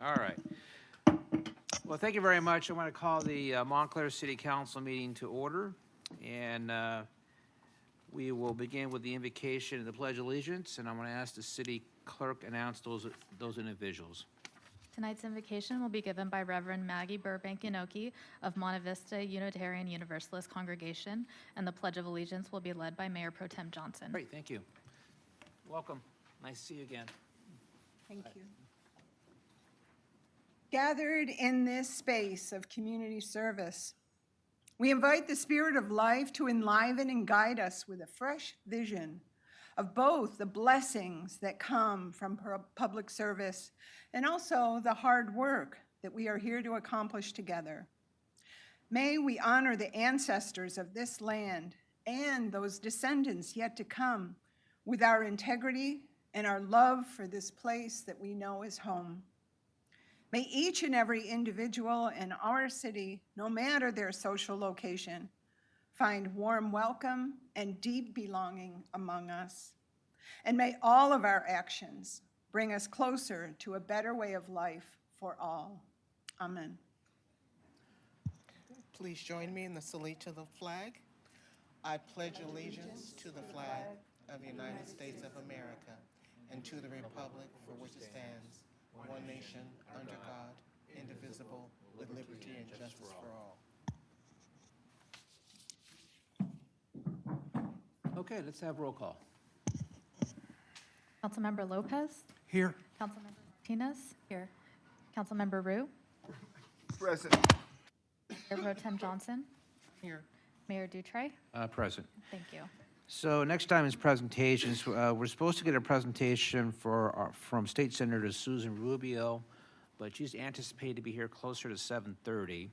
All right. Well, thank you very much. I want to call the Montclair City Council meeting to order. And we will begin with the invocation and the Pledge of Allegiance. And I'm going to ask the city clerk announce those individuals. Tonight's invocation will be given by Reverend Maggie Burbank Inoki of Monte Vista Unitarian Universalist Congregation, and the Pledge of Allegiance will be led by Mayor Pro Tem Johnson. Great, thank you. Welcome. Nice to see you again. Thank you. Gathered in this space of community service, we invite the Spirit of life to enliven and guide us with a fresh vision of both the blessings that come from public service and also the hard work that we are here to accomplish together. May we honor the ancestors of this land and those descendants yet to come with our integrity and our love for this place that we know is home. May each and every individual in our city, no matter their social location, find warm welcome and deep belonging among us. And may all of our actions bring us closer to a better way of life for all. Amen. Please join me in the salute to the flag. I pledge allegiance to the flag of the United States of America and to the republic for which it stands, one nation, under God, indivisible, with liberty and justice for all. Okay, let's have roll call. Councilmember Lopez? Here. Councilmember Martinez? Here. Councilmember Rue? Present. Mayor Pro Tem Johnson? Here. Mayor Dutray? Present. Thank you. So next time is presentations. We're supposed to get a presentation from State Senator Susan Rubio, but she's anticipated to be here closer to 7:30.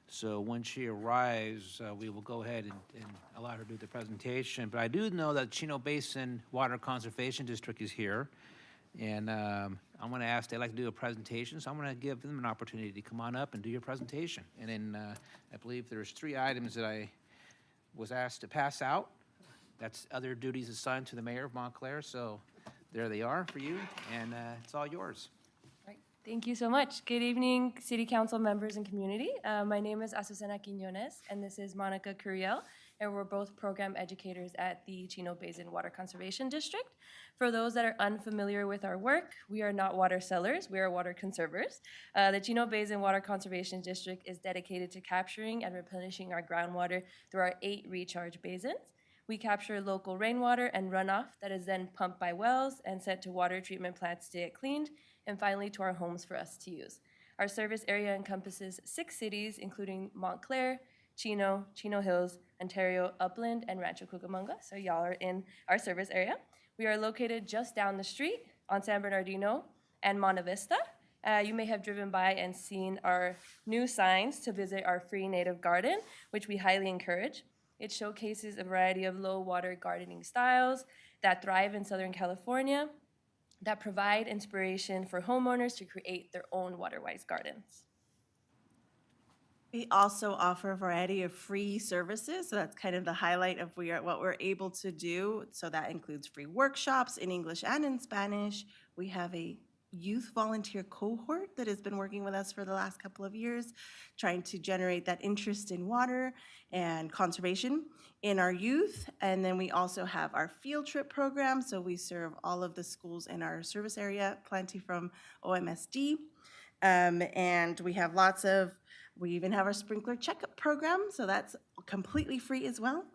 So when she arrives, we will go ahead and allow her to do the presentation. But I do know that Chino Basin Water Conservation District is here, and I'm going to ask, they'd like to do a presentation, so I'm going to give them an opportunity to come on up and do your presentation. And then I believe there's 3 items that I was asked to pass out. That's other duties assigned to the mayor of Montclair, so there they are for you, and it's all yours. Right. Thank you so much. Good evening, City Council members and community. My name is Azucena Quiñones, and this is Monica Curiel, and we're both program educators at the Chino Basin Water Conservation District. For those that are unfamiliar with our work, we are not water sellers, we are water conservers. The Chino Basin Water Conservation District is dedicated to capturing and replenishing our groundwater through our 8 recharge basins. We capture local rainwater and runoff that is then pumped by wells and sent to water treatment plants to get cleaned, and finally to our homes for us to use. Our service area encompasses 6 cities, including Montclair, Chino, Chino Hills, Ontario, Upland, and Rancho Cucamonga. So y'all are in our service area. We are located just down the street on San Bernardino and Monte Vista. You may have driven by and seen our new signs to visit our free native garden, which we highly encourage. It showcases a variety of low water gardening styles that thrive in Southern California, that provide inspiration for homeowners to create their own water-wise gardens. We also offer a variety of free services, so that's kind of the highlight of what we're able to do. So that includes free workshops in English and in Spanish. We have a youth volunteer cohort that has been working with us for the last couple of years, trying to generate that interest in water and conservation in our youth. And then we also have our field trip program, so we serve all of the schools in our service area, plenty from OMSD. And we even have our sprinkler checkup program, so that's completely free as well.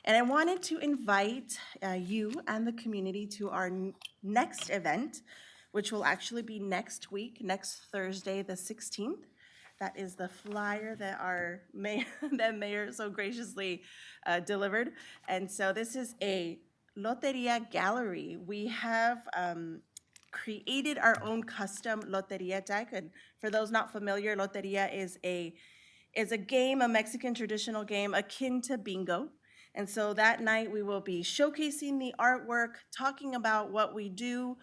And I wanted to invite you and the community to our next event, which will actually be next week, next Thursday, the 16th. That is the flyer that our mayor so graciously delivered. And so this is a Loteria gallery. We have created our own custom Loteria deck. And for those not familiar, Loteria is a game, a Mexican traditional game akin to bingo. And so that night we will be showcasing the artwork, talking about what we do,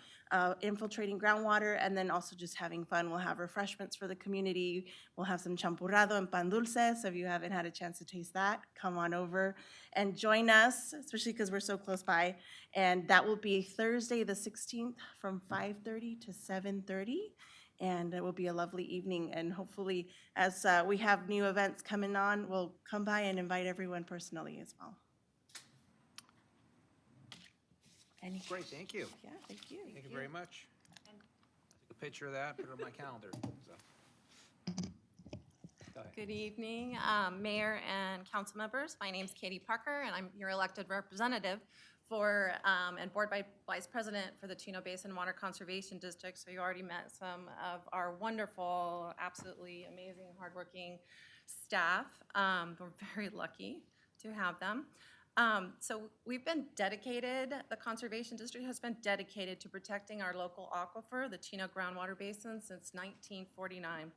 infiltrating groundwater, and then also just having fun. We'll have refreshments for the community. We'll have some champurrado and pan dulce. So if you haven't had a chance to taste that, come on over and join us, especially because we're so close by. And that will be Thursday the 16th from 5:30 to 7:30. and it will be a lovely evening. And hopefully, as we have new events coming on, we'll come by and invite everyone personally as well. Any? Great, thank you. Yeah, thank you. Thank you very much. Take a picture of that, put it on my calendar. So. Go ahead. Good evening, Mayor and council members. My name's Katie Parker, and I'm your elected representative for, and Board Vice President for the Chino Basin Water Conservation District. So you already met some of our wonderful, absolutely amazing, hardworking staff. We're very lucky to have them. So we've been dedicated, the Conservation District has been dedicated to protecting our local aquifer, the Chino Groundwater Basin, since 1949.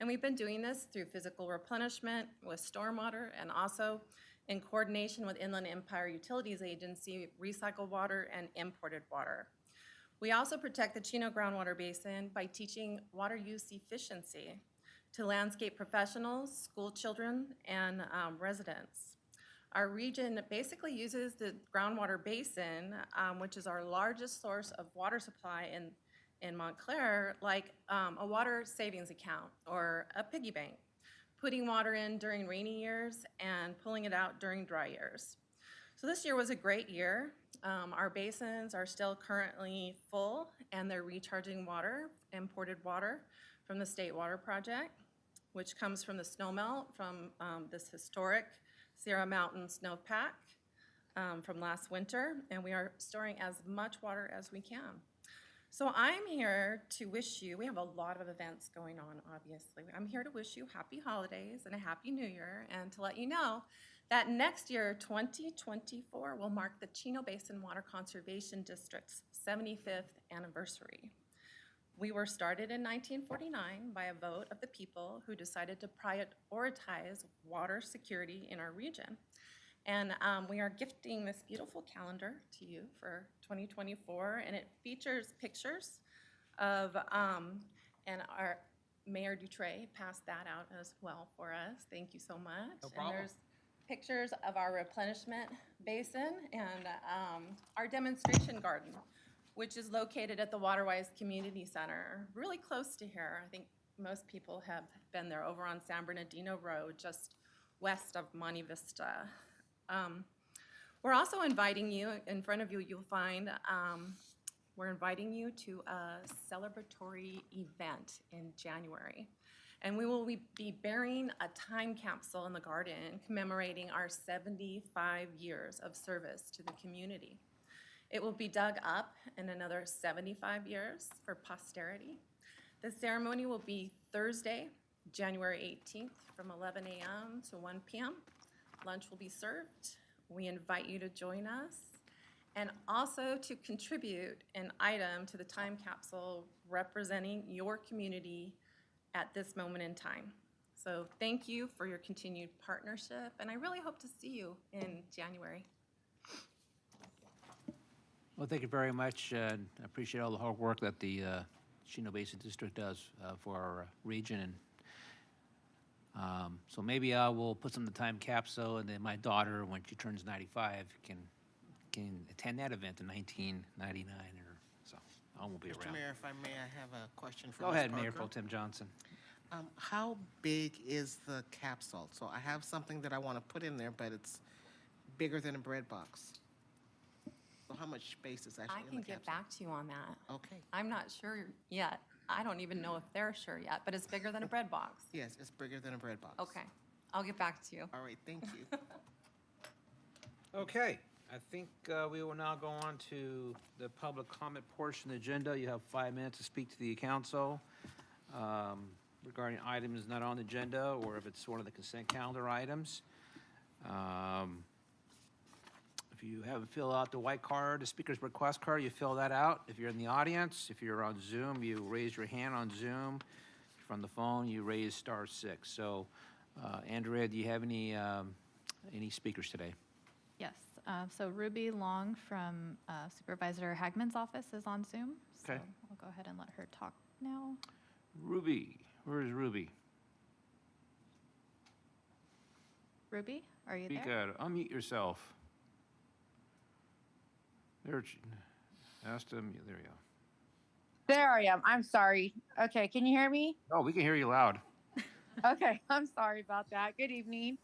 And we've been doing this through physical replenishment with stormwater and also in coordination with Inland Empire Utilities Agency, recycled water and imported water. We also protect the Chino Groundwater Basin by teaching water use efficiency to landscape professionals, school children, and residents. Our region basically uses the groundwater basin, which is our largest source of water supply in Montclair, like a water savings account or a piggy bank, putting water in during rainy years and pulling it out during dry years. So this year was a great year. Our basins are still currently full and they're recharging water, imported water from the State Water Project, which comes from the snowmelt from this historic Sierra Mountain snowpack from last winter, and we are storing as much water as we can. So I'm here to wish you, we have a lot of events going on, obviously. I'm here to wish you happy holidays and a happy new year, and to let you know that next year, 2024, will mark the Chino Basin Water Conservation District's 75th anniversary. We were started in 1949 by a vote of the people who decided to prioritize water security in our region. And we are gifting this beautiful calendar to you for 2024, and it features pictures of, and our Mayor Dutray passed that out as well for us. Thank you so much. No problem. And there's pictures of our replenishment basin and our demonstration garden, which is located at the Waterwise Community Center, really close to here. I think most people have been there, over on San Bernardino Road, just west of Monte Vista. We're also inviting you, in front of you, you'll find, we're inviting you to a celebratory event in January. And we will be burying a time capsule in the garden commemorating our 75 years of service to the community. It will be dug up in another 75 years for posterity. The ceremony will be Thursday, January 18th from 11 a.m. to 1 p.m. Lunch will be served. We invite you to join us and also to contribute an item to the time capsule representing your community at this moment in time. So thank you for your continued partnership, and I really hope to see you in January. Well, thank you very much. I appreciate all the hard work that the Chino Basin District does for our region. And so maybe I will put some in the time capsule, and then my daughter, when she turns 95, can attend that event in 1999. Or so I won't be Mr. around. Mayor, if I may, I have a question for Go Ms. ahead, Mayor Parker. Pro Tem Johnson. How big is the capsule? So I have something that I want to put in there, but it's bigger than a bread box. So how much space is I actually in can the get capsule? back to you on that. Okay. I'm not sure yet. I don't even know if they're sure yet, but it's bigger than a bread box. Yes, it's bigger than a bread box. Okay, I'll get back to you. All right, thank you. Okay, I think we will now go on to the public comment portion of the agenda. You have 5 minutes to speak to the council regarding items not on the agenda, or if it's one of the consent calendar items. If you haven't filled out the white card, the speaker's request card, you fill that out. If you're in the audience, if you're on Zoom, you raise your hand on Zoom. If you're on the phone, you raise *6. So, Andrea, do you have any speakers today? Yes, so Ruby Long from Supervisor Hagman's office is on Zoom. So Okay. I'll go ahead and let her talk now. Ruby, where is Ruby? Ruby, are you Speak there? out, unmute yourself. There, ask them, there you go. There I am. I'm sorry. Okay, can you hear me? Oh, we can hear you loud. Okay, I'm sorry about that. Good evening.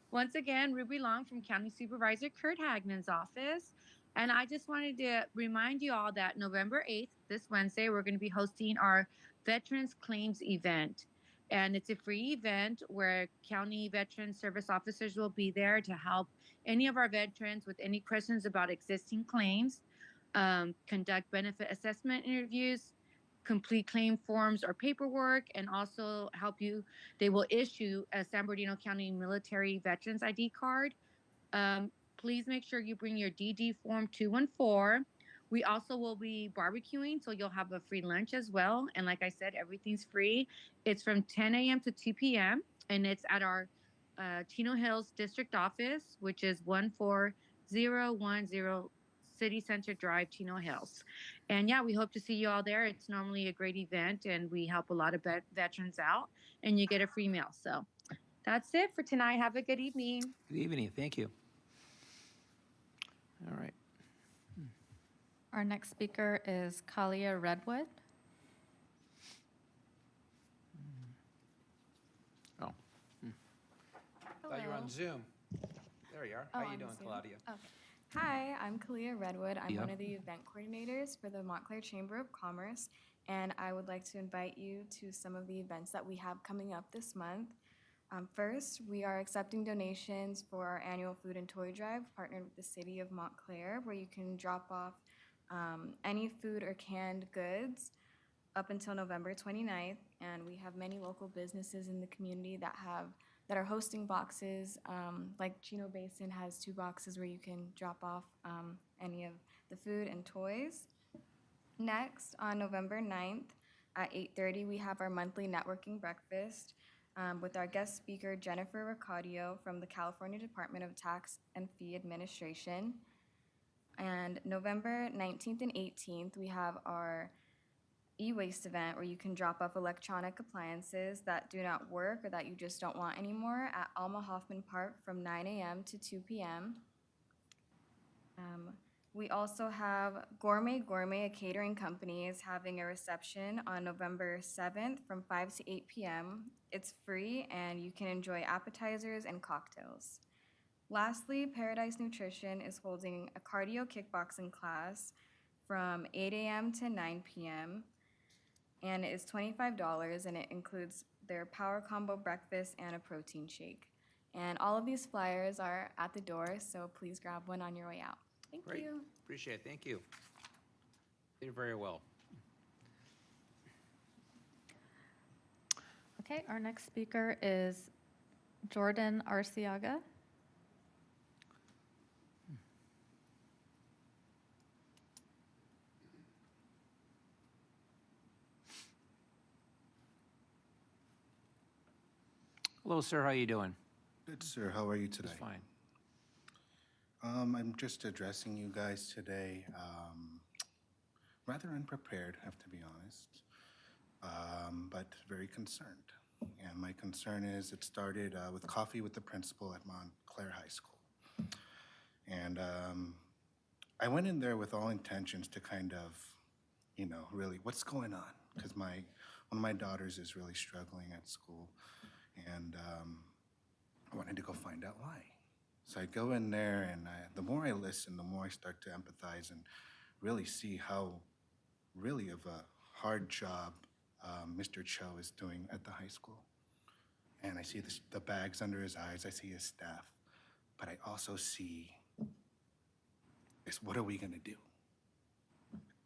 Once again, Ruby Long from County Supervisor Kurt Hagnan's office. And I just wanted to remind you all that November 8th, this Wednesday, we're going to be hosting our Veterans Claims event. And it's a free event where county veteran service officers will be there to help any of our veterans with any questions about existing claims, conduct benefit assessment interviews, complete claim forms or paperwork, and also help you. They will issue a San Bernardino County Military Veterans ID card. Please make sure you bring your DD form 214. We also will be barbecuing, so you'll have a free lunch as well. And like I said, everything's free. It's from 10 a.m. to 2 p.m., and it's at our Chino Hills District Office, which is 14010 City Center Drive, Chino Hills. And yeah, we hope to see you all there. It's normally a great event, and we help a lot of veterans out, and you get a free meal. So that's it for tonight. Have a good evening. Good evening. Thank you. All right. Our next speaker is Kalia Redwood. Oh. Thought you were on Zoom. There you are. Oh, How you on doing, Zoom? Claudia? Okay. Hi, I'm Kalia Redwood. I'm Yeah. one of the event coordinators for the Montclair Chamber of Commerce, and I would like to invite you to some of the events that we have coming up this month. First, we are accepting donations for our annual food and toy drive, partnered with the city of Montclair, where you can drop off any food or canned goods up until November 29th. And we have many local businesses in the community that are hosting boxes. Like Chino Basin has 2 boxes where you can drop off any of the food and toys. Next, on November 9th at 8:30, we have our monthly networking breakfast with our guest speaker, Jennifer Ricardio from the California Department of Tax and Fee Administration. And November 19th and 18th, we have our e-waste event where you can drop off electronic appliances that do not work or that you just don't want anymore at Alma Hoffman Park from 9 a.m. to 2 p.m. We also have Gourmet, a catering company, is having a reception on November 7th from 5 to 8 p.m. It's free and you can enjoy appetizers and cocktails. Lastly, Paradise Nutrition is holding a cardio kickboxing class from 8 a.m. to 9 p.m. and it is $25 and it includes their power combo breakfast and a protein shake. And all of these flyers are at the door, so please grab one on your way out. Thank Great. you. Appreciate it. Thank you. Did very well. Okay, our next speaker is Jordan Arciaga. Hello, sir. How you doing? Good, sir. How are you today? Just fine. I'm just addressing you guys today. Rather unprepared, have to be honest, but very concerned. And my concern is it started with coffee with the principal at Montclair High School. And I went in there with all intentions to kind of, really, what's going on? Because one of my daughters is really struggling at school. And I wanted to go find out why. So I go in there, and the more I listen, the more I start to empathize and really see how really of a hard job Mr. Cho is doing at the high school. And I see the bags under his eyes, I see his staff, but I also see is what are we gonna do?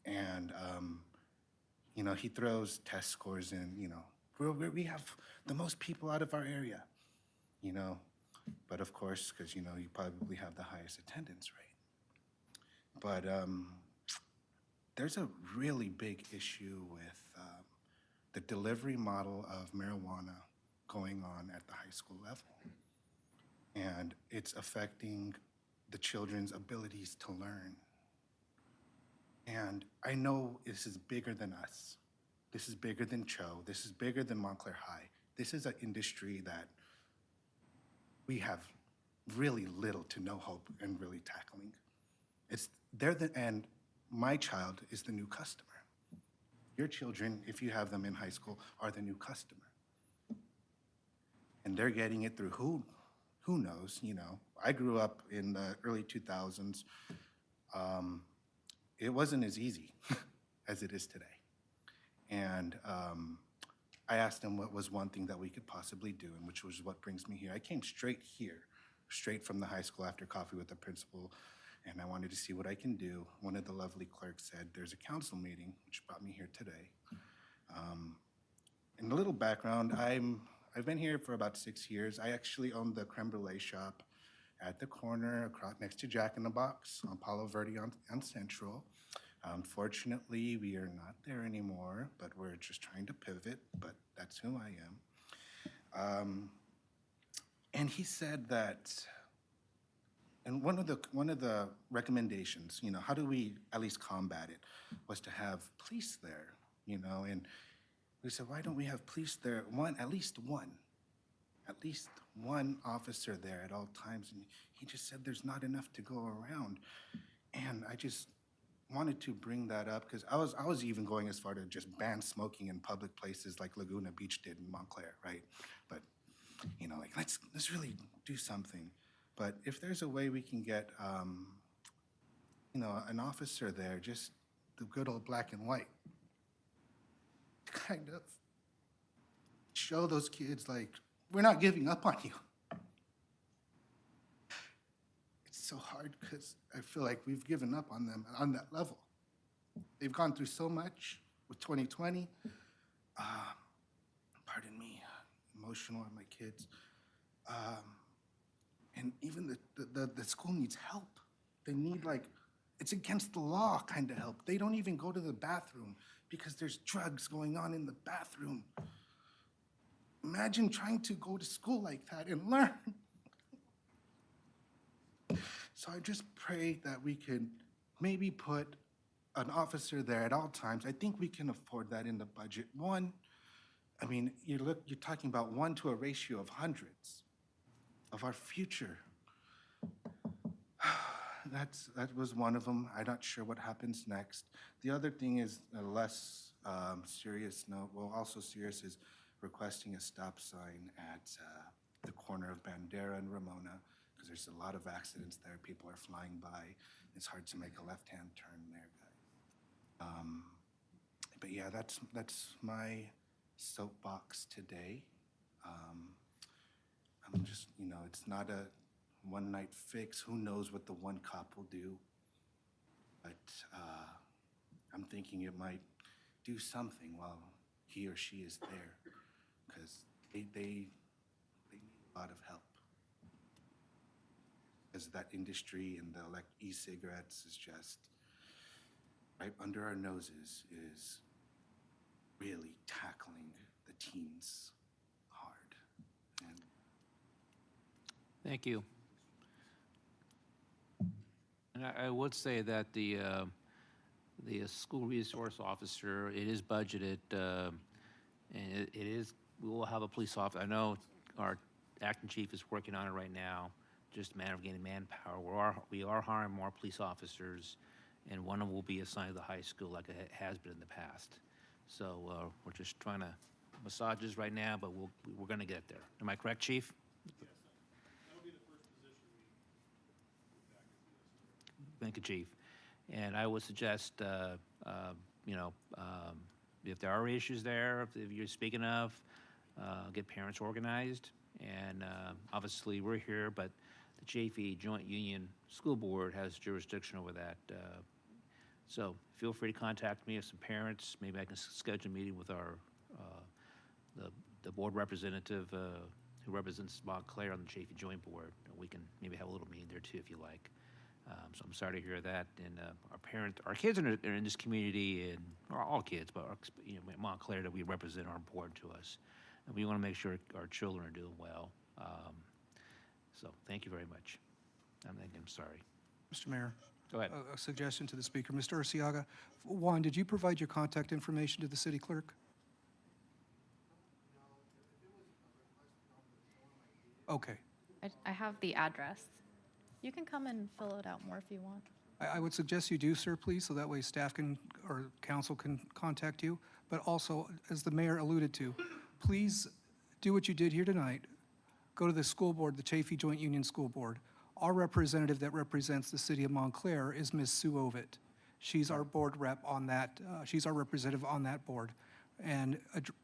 And, he throws test scores in, we have the most people out of our area, but of course, because, you probably have the highest attendance rate. But there's a really big issue with the delivery model of marijuana going on at the high school level. And it's affecting the children's abilities to learn. And I know this is bigger than us. This is bigger than Cho. This is bigger than Montclair High. This is an industry that we have really little to no hope in really tackling. And my child is the new customer. Your children, if you have them in high school, are the new customer. And they're getting it through who knows, you know. I grew up in the early 2000s. It wasn't as easy as it is today. And I asked him what was one thing that we could possibly do, and which was what brings me here. I came straight here, straight from the high school after coffee with the principal, and I wanted to see what I can do. One of the lovely clerks said, there's a council meeting, which brought me here today. And a little background, I've been here for about 6 years. I actually own the creme brulee shop at the corner across, next to Jack in the Box on Palo Verde on Central. Unfortunately, we are not there anymore, but we're just trying to pivot, but that's who I am. And he said that, and one of the recommendations, you know, how do we at least combat it, was to have police there, you know, and we said, why don't we have police there, at least one officer there at all times? And he just said there's not enough to go around. And I just wanted to bring that up because I was even going as far to just ban smoking in public places like Laguna Beach did in Montclair, right? But, you know, like, let's really do something. But if there's a way we can get, you know, an officer there, just the good old black and white, kind of show those kids, like, we're not giving up on you. It's so hard because I feel like we've given up on them on that level. They've gone through so much with 2020. Pardon me, emotional on my kids. And even the school needs help. They need, like, it's against the law kind of help. They don't even go to the bathroom because there's drugs going on in the bathroom. Imagine trying to go to school like that and learn. So I just pray that we could maybe put an officer there at all times. I think we can afford that in the budget. One, I mean, you're talking about 1 to a ratio of hundreds of our future. That was one of them. I'm not sure what happens next. The other thing is a less serious note, well, also serious, is requesting a stop sign at the corner of Bandera and Ramona, because there's a lot of accidents there. People are flying by. It's hard to make a left-hand turn there, guys. But yeah, that's my soapbox today. I'm just, you know, it's not a one-night fix. Who knows what the one cop will do? But I'm thinking it might do something while he or she is there, because they need a lot of help. Because that industry and the e-cigarettes is just right under our noses, is really tackling the teens hard. And Thank you. And I would say that the school resource officer, it is budgeted, and it is, we will have a police officer. I know our acting chief is working on it right now, just a matter of getting manpower. We are hiring more police officers, and one of them will be assigned to the high school like it has been in the past. So we're just trying to massage this right now, but we're going to get there. Am I correct, Chief? Thank you, Chief. And I would suggest, you know, if there are issues there, if you're speaking of, get parents organized. And obviously, we're here, but the JV, Joint Union School Board, has jurisdiction over that. So feel free to contact me if some parents. Maybe I can schedule a meeting with our the board representative who represents Montclair on the JV Joint Board. We can maybe have a little meeting there too, if you like. So I'm sorry to hear that. And our kids are in this community, and all kids, but you know, Montclair that we represent are important to us, and we want to make sure our children are doing well. So thank you very much. I'm sorry. Mr. Mayor. Go ahead. A suggestion to the speaker. Mr. Arciaga, Juan, did you provide your contact information to the city clerk? Okay. I have the address. You can come and fill it out more if you want. I would suggest you do, sir, please, so that way staff can, or council can contact you. But also, as the mayor alluded to, please do what you did here tonight. Go to the school board, the Chaffey Joint Union School Board. Our representative that represents the city of Montclair is Ms. Sue Ovitt. She's our board rep on that, she's our representative on that board. And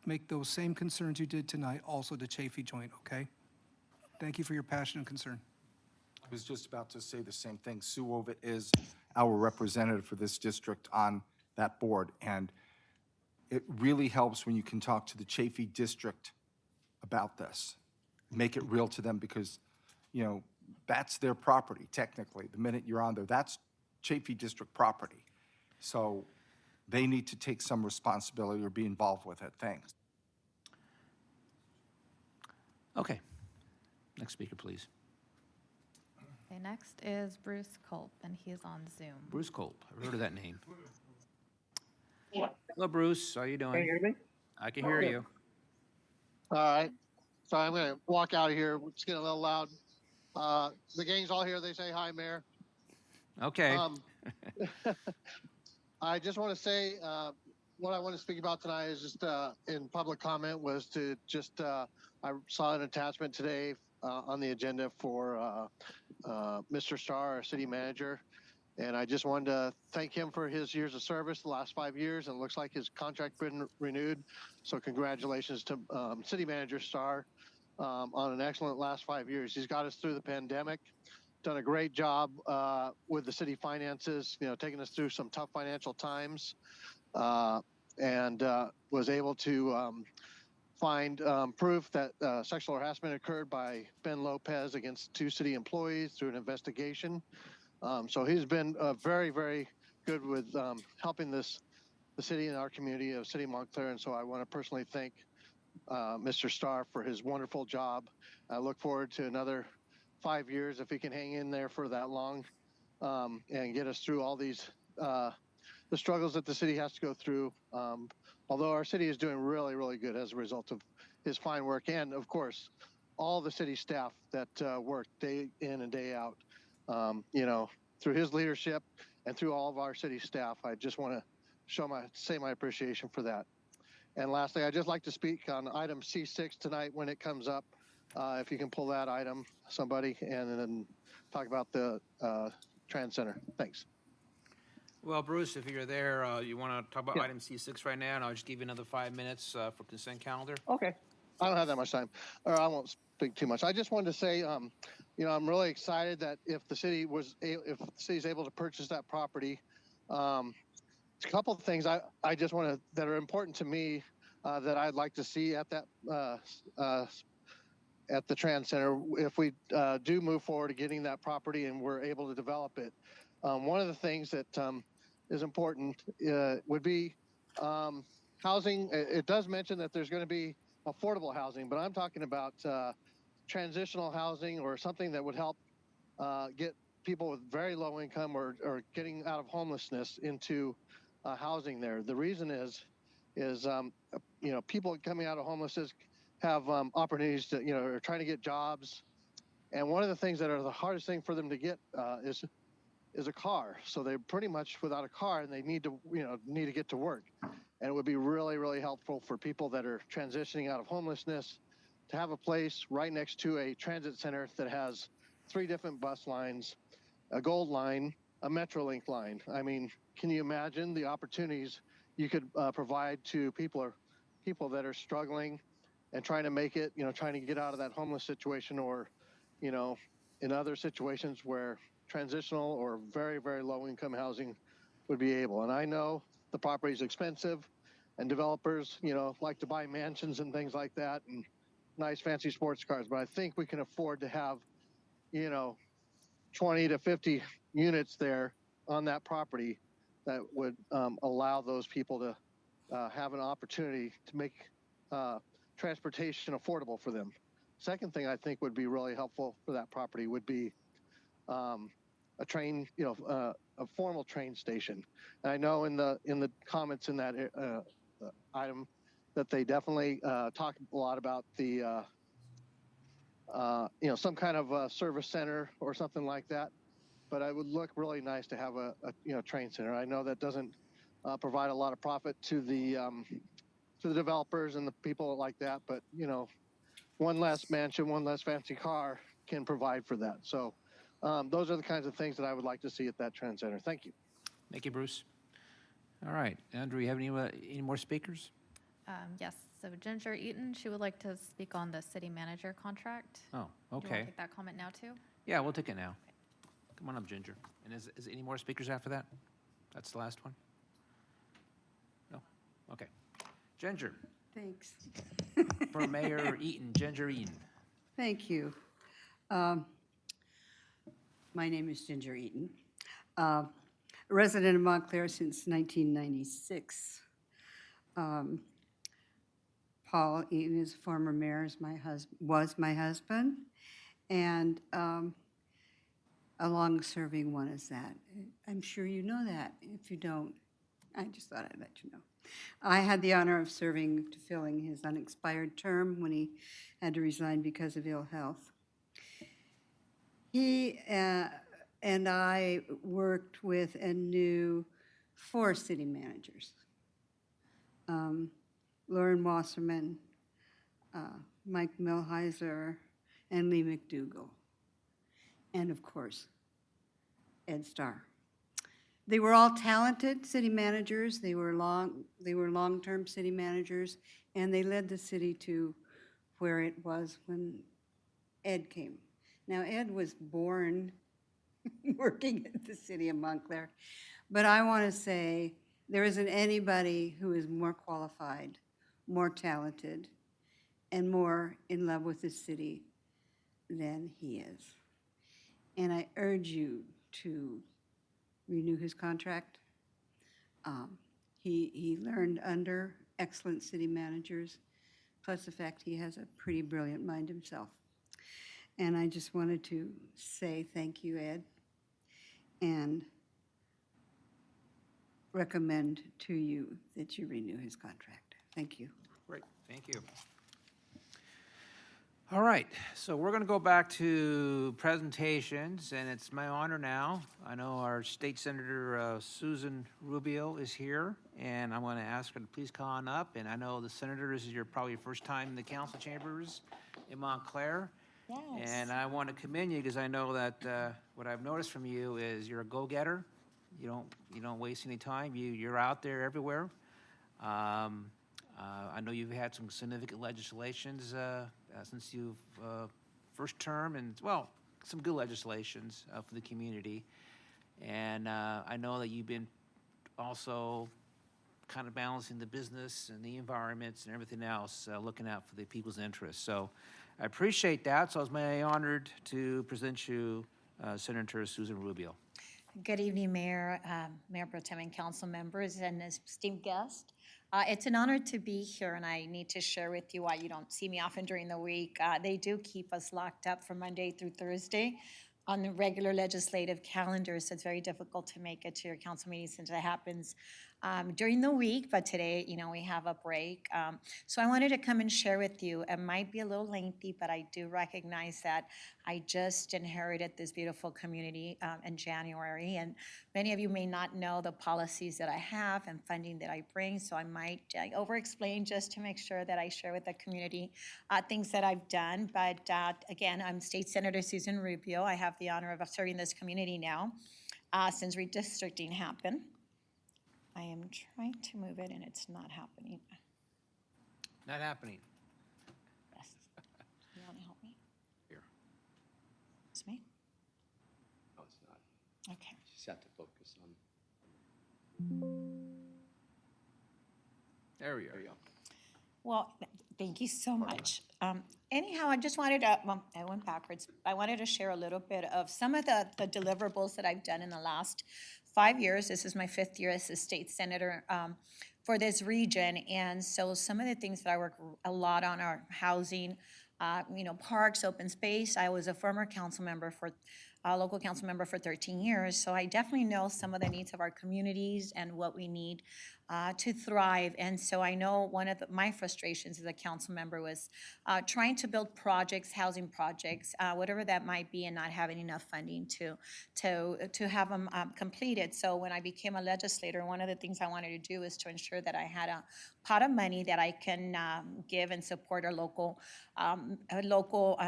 make those same concerns you did tonight also to Chaffey Joint, okay? Thank you for your passion and concern. I was just about to say the same thing. Sue Ovitt is our representative for this district on that board, and it really helps when you can talk to the Chaffey district about this. Make it real to them because, you know, that's their property technically. The minute you're on there, that's Chaffey district property. So they need to take some responsibility or be involved with it. Thanks. Okay. Next speaker, please. Okay, next is Bruce Culp, and he is on Zoom. Bruce Culp. I've heard of that name. Hello, Bruce. How you doing? Can you hear me? I can hear you. All right. So I'm going to walk out of here. It's getting a little loud. The gang's all here. They say hi, Mayor. Okay. I just want to say what I want to speak about tonight is just in public comment was to just I saw an attachment today on the agenda for Mr. Starr, our city manager. And I just wanted to thank him for his years of service, the last 5 years, and it looks like his contract been renewed. So congratulations to City Manager Starr on an excellent last 5 years. He's got us through the pandemic, done a great job with the city finances, you know, taking us through some tough financial times, and was able to find proof that sexual harassment occurred by Ben Lopez against 2 city employees through an investigation. So he's been very, very good with helping the city and our community of City of Montclair. And so I want to personally thank Mr. Starr for his wonderful job. I look forward to another 5 years if he can hang in there for that long and get us through all these the struggles that the city has to go through. Although our city is doing really, really good as a result of his fine work, and of course, all the city staff that work day in and day out. You know, through his leadership and through all of our city staff, I just want to say my appreciation for that. And lastly, I'd just like to speak on item C6 tonight when it comes up. If you can pull that item, somebody, and then talk about the Trans Center. Thanks. Well, Bruce, if you're there, you want to talk about item C6 right now, and I'll just give you another 5 minutes for consent calendar. Okay. I don't have that much time, or I won't speak too much. I just wanted to say, you know, I'm really excited that if the city is able to purchase that property, a couple of things I just want to that are important to me that I'd like to see at that at the Trans Center if we do move forward to getting that property and we're able to develop it. One of the things that is important would be housing. It does mention that there's going to be affordable housing, but I'm talking about transitional housing or something that would help get people with very low income or getting out of homelessness into housing there. The reason is you know, people coming out of homelessness have opportunities to, you know, are trying to get jobs. And one of the things that are the hardest thing for them to get is a car. So they're pretty much without a car and they need to get to work. And it would be really, really helpful for people that are transitioning out of homelessness to have a place right next to a transit center that has 3 different bus lines, a Gold Line, a Metrolink line. I mean, can you imagine the opportunities you could provide to people that are struggling and trying to make it, you know, trying to get out of that homeless situation, or, you know, in other situations where transitional or very, very low income housing would be able. And I know the property is expensive and developers, you know, like to buy mansions and things like that and nice fancy sports cars, but I think we can afford to have, you know, 20 to 50 units there on that property that would allow those people to have an opportunity to make transportation affordable for them. Second thing I think would be really helpful for that property would be a train, you know, a formal train station. And I know in the comments in that item that they definitely talk a lot about the you know, some kind of service center or something like that. but it would look really nice to have a train center. I know that doesn't provide a lot of profit to the developers and the people like that, but one less mansion, one less fancy car can provide for that. So those are the kinds of things that I would like to see at that Trend Center. Thank you. Thank you, Bruce. All right, Andrew, you have any more speakers? Yes, so Ginger Eaton, she would like to speak on the city manager contract. Oh, Do you want okay. to take that comment now, too? Yeah, we'll take it now. Come on up, Ginger. And is any more speakers after that? That's the last one? No? Okay. Ginger, Thanks. for Mayor Eaton, Ginger Eaton. Thank you. My name is Ginger Eaton. A resident of Montclair since 1996. Paul Eaton is a former mayor, was my husband, and a long-serving one is that. I'm sure you know that. If you don't, I just thought I'd let you know. I had the honor of serving to filling his unexpired term when he had to resign because of ill health. He and I worked with and knew 4 city managers. Lauren Wasserman, Mike Milheiser, and Lee McDougall. And of course, Ed Starr. They were all talented city managers. They were long-term city managers, and they led the city to where it was when Ed came. Now, Ed was born working at the city of Montclair, but I want to say there isn't anybody who is more qualified, more talented, and more in love with the city than he is. And I urge you to renew his contract. He learned under excellent city managers, plus the fact he has a pretty brilliant mind himself. And I just wanted to say thank you, Ed, and recommend to you that you renew his contract. Thank you. Great, thank you. All right, so we're going to go back to presentations, and it's my honor now. I know our State Senator Susan Rubio is here, and I'm going to ask her to please come on up. And I know the Senator, this is probably your first time in the council chambers in Montclair. Yes. And I want to commend you because I know that what I've noticed from you is you're a go-getter. You don't waste any time. You're out there everywhere. I know you've had some significant legislations since you've first term, and well, some good legislations for the community. And I know that you've been also kind of balancing the business and the environments and everything else, looking out for the people's interests. So I appreciate that. So I was very honored to present you Senator Susan Rubio. Good evening, Mayor, Mayor Pro Tem and council members, and esteemed guest. It's an honor to be here, and I need to share with you why you don't see me often during the week. They do keep us locked up from Monday through Thursday on the regular legislative calendar, so it's very difficult to make it to your council meetings since it happens during the week, but today, we have a break. So I wanted to come and share with you. It might be a little lengthy, but I do recognize that I just inherited this beautiful community in January, and many of you may not know the policies that I have and funding that I bring, so I might over-explain just to make sure that I share with the community things that I've done. But again, I'm State Senator Susan Rubio. I have the honor of serving this community now since redistricting happened. I am trying to move it, and it's not happening. Not happening. Yes. You want to help me? Here. It's me? No, it's not. Okay. You just have to focus on. There we go. There you go. Well, thank you so much. Anyhow, I just wanted to, well, I went backwards. I wanted to share a little bit of some of the deliverables that I've done in the last 5 years. This is my 5th year as a state senator for this region. And so some of the things that I work a lot on are housing, parks, open space. I was a former council member for a local council member for 13 years, so I definitely know some of the needs of our communities and what we need to thrive. And so I know one of my frustrations as a council member was trying to build projects, housing projects, whatever that might be, and not having enough funding to have them completed. So when I became a legislator, one of the things I wanted to do is to ensure that I had a pot of money that I can give and support our local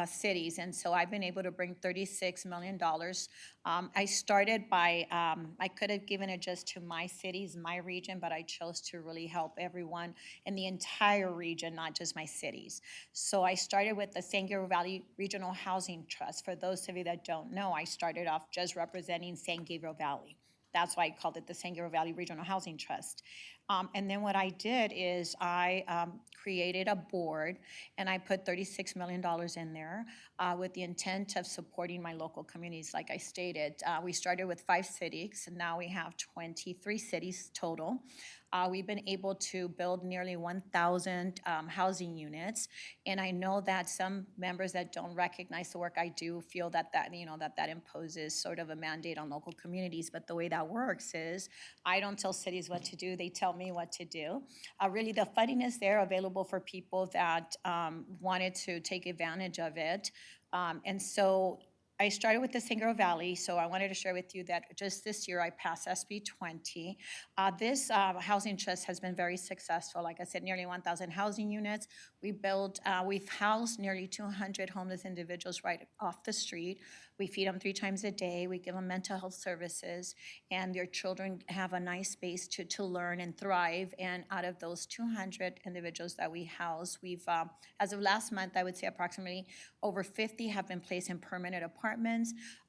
cities. And so I've been able to bring $36 million. I started by, I could have given it just to my cities, my region, but I chose to really help everyone in the entire region, not just my cities. So I started with the San Gabriel Valley Regional Housing Trust. For those of you that don't know, I started off just representing San Gabriel Valley. That's why I called it the San Gabriel Valley Regional Housing Trust. And then what I did is I created a board, and I put $36 million in there with the intent of supporting my local communities. Like I stated, we started with 5 cities, and now we have 23 cities total. We've been able to build nearly 1,000 housing units, and I know that some members that don't recognize the work I do feel that that imposes sort of a mandate on local communities. But the way that works is I don't tell cities what to do; they tell me what to do. Really, the funding is there available for people that wanted to take advantage of it, and so I started with the San Gabriel Valley, so I wanted to share with you that just this year I passed SB 20. This housing trust has been very successful. Like I said, nearly 1,000 housing units. We've housed nearly 200 homeless individuals right off the street. We feed them 3 times a day. We give them mental health services, and their children have a nice space to learn and thrive. And out of those 200 individuals that we house, we've, as of last month, I would say approximately over 50 have been placed in permanent apartments.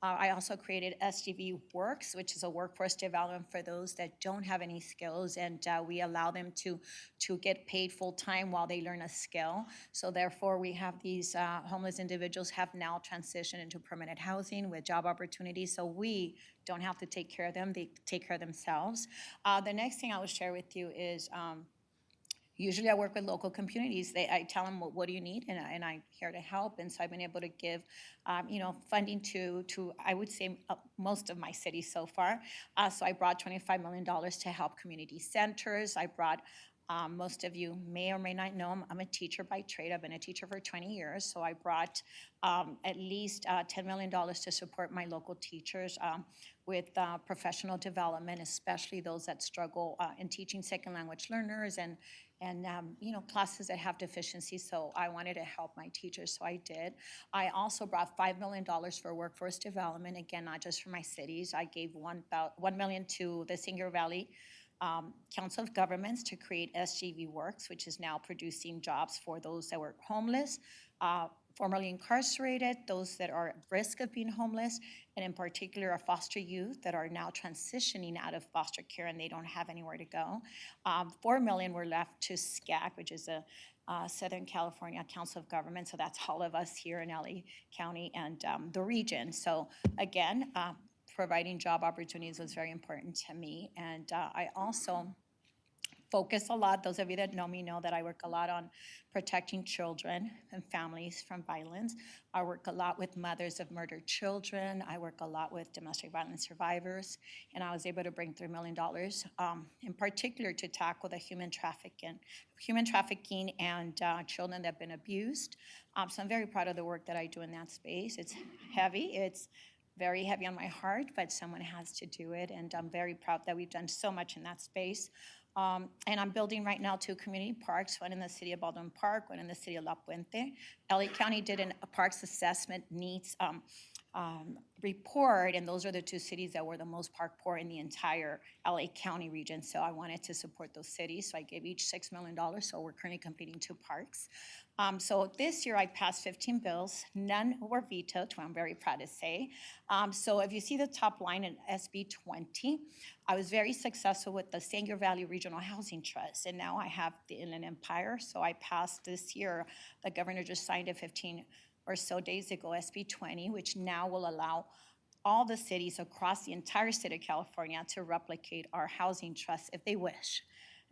I also created SGV Works, which is a workforce development for those that don't have any skills, and we allow them to get paid full-time while they learn a skill. So therefore, we have these homeless individuals have now transitioned into permanent housing with job opportunities, so we don't have to take care of them, they take care of themselves. The next thing I will share with you is usually I work with local communities. I tell them, what do you need? And I'm here to help. And so I've been able to give, funding to I would say, most of my cities so far. So I brought $25 million to help community centers. I brought, most of you may or may not know, I'm a teacher by trade. I've been a teacher for 20 years. So I brought at least $10 million to support my local teachers with professional development, especially those that struggle in teaching second language learners and classes that have deficiencies. So I wanted to help my teachers, so I did. I also brought $5 million for workforce development, again, not just for my cities. I gave $1 million to the San Gabriel Valley Council of Governments to create SGV Works, which is now producing jobs for those that were homeless, formerly incarcerated, those that are at risk of being homeless, and in particular our foster youth that are now transitioning out of foster care and they don't have anywhere to go. $4 million were left to SCAC, which is a Southern California Council of Governments, so that's all of us here in LA County and the region. So again, providing job opportunities was very important to me. And I also focus a lot. Those of you that know me know that I work a lot on protecting children and families from violence. I work a lot with mothers of murdered children. I work a lot with domestic violence survivors. And I was able to bring $3 million in particular to tackle the human trafficking and children that have been abused. So I'm very proud of the work that I do in that space. It's heavy. It's very heavy on my heart, but someone has to do it. And I'm very proud that we've done so much in that space. And I'm building right now 2 community parks, one in the city of Baldwin Park, one in the city of La Puente. LA County did a parks assessment needs report, and those are the 2 cities that were the most park poor in the entire LA County region. So I wanted to support those cities, so I gave each $6 million. So we're currently completing 2 parks. So this year I passed 15 bills. None were vetoed, which I'm very proud to say. So if you see the top line in SB 20, I was very successful with the San Gabriel Valley Regional Housing Trust, and now I have the Inland Empire. So I passed this year, the governor just signed it 15 or so days ago, SB 20, which now will allow all the cities across the entire state of California to replicate our housing trust if they wish.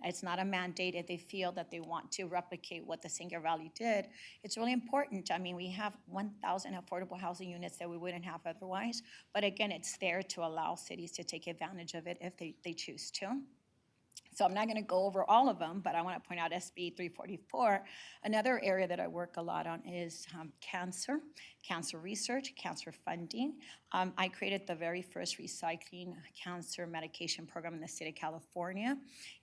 It's not a mandate. If they feel that they want to replicate what the Singer Valley did, it's really important. I mean, we have 1,000 affordable housing units that we wouldn't have otherwise. But again, it's there to allow cities to take advantage of it if they choose to. So I'm not going to go over all of them, but I want to point out SB 344. Another area that I work a lot on is cancer research, cancer funding. I created the very first recycling cancer medication program in the state of California.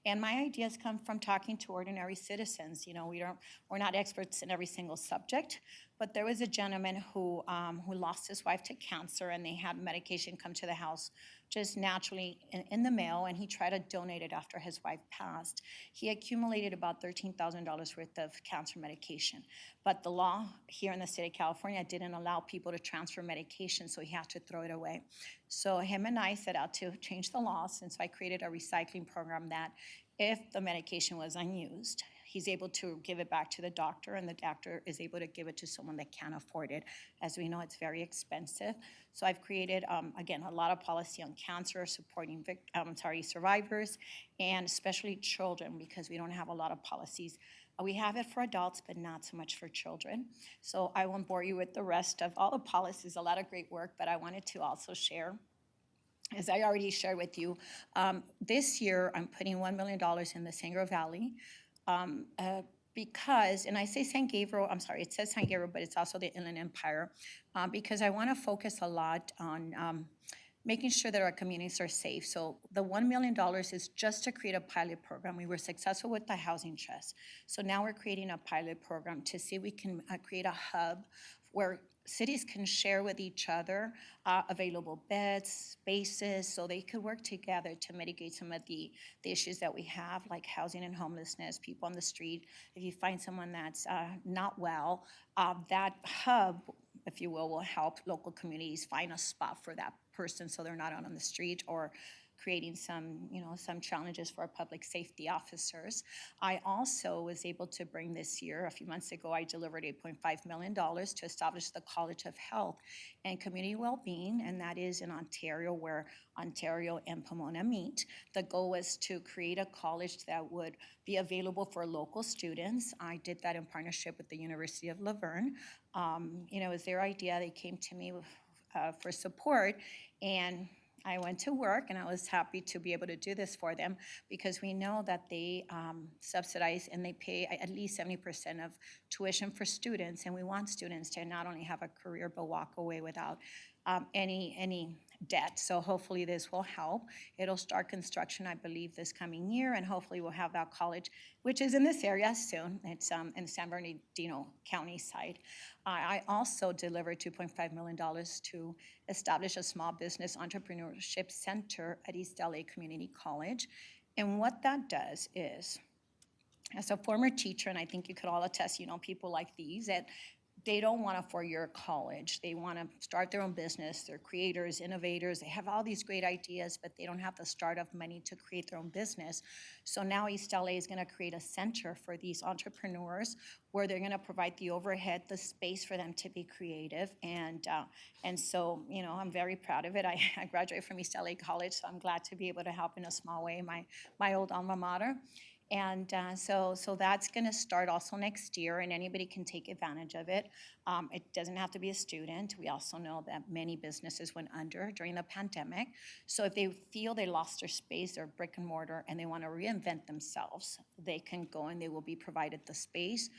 And my ideas come from talking to ordinary citizens. You know, we're not experts in every single subject, but there was a gentleman who lost his wife to cancer, and they had medication come to the house just naturally in the mail, and he tried to donate it after his wife passed. He accumulated about $13,000 worth of cancer medication, but the law here in the state of California didn't allow people to transfer medication, so he had to throw it away. So him and I set out to change the laws, and so I created a recycling program that if the medication was unused, he's able to give it back to the doctor, and the doctor is able to give it to someone that can't afford it. As we know, it's very expensive. So I've created, again, a lot of policy on cancer, supporting survivors, and especially children, because we don't have a lot of policies. We have it for adults, but not so much for children. So I won't bore you with the rest of all the policies, a lot of great work, but I wanted to also share, as I already shared with you, this year I'm putting $1 million in the Sangre Valley. Because, and I say San Gabriel, I'm sorry, it says San Gabriel, but it's also the Inland Empire, because I want to focus a lot on making sure that our communities are safe. So the $1 million is just to create a pilot program. We were successful with the Housing Trust. So now we're creating a pilot program to see if we can create a hub where cities can share with each other available beds, spaces, so they could work together to mitigate some of the issues that we have, like housing and homelessness, people on the street. If you find someone that's not well, that hub, if you will help local communities find a spot for that person so they're not out on the street or creating some challenges for our public safety officers. I also was able to bring this year, a few months ago, I delivered $8.5 million to establish the College of Health and Community Wellbeing, and that is in Ontario, where Ontario and Pomona meet. The goal was to create a college that would be available for local students. I did that in partnership with the University of La Verne. It was their idea. They came to me for support, and I went to work, and I was happy to be able to do this for them, because we know that they subsidize and they pay at least 70% of tuition for students, and we want students to not only have a career but walk away without any debt. So hopefully this will help. It'll start construction, I believe, this coming year, and hopefully we'll have that college, which is in this area soon. It's in San Bernardino County side. I also delivered $2.5 million to establish a small business entrepreneurship center at East LA Community College. And what that does is, as a former teacher, and I think you could all attest, people like these, that they don't want a four-year college. They want to start their own business. They're creators, innovators. They have all these great ideas, but they don't have the startup money to create their own business. So now East LA is going to create a center for these entrepreneurs where they're going to provide the overhead, the space for them to be creative. And so, I'm very proud of it. I graduated from East LA College, so I'm glad to be able to help in a small way, my old alma mater. And so that's going to start also next year, and anybody can take advantage of it. It doesn't have to be a student. We also know that many businesses went under during the pandemic. So if they feel they lost their space, their brick and mortar, and they want to reinvent themselves, they can go and they will be provided the space,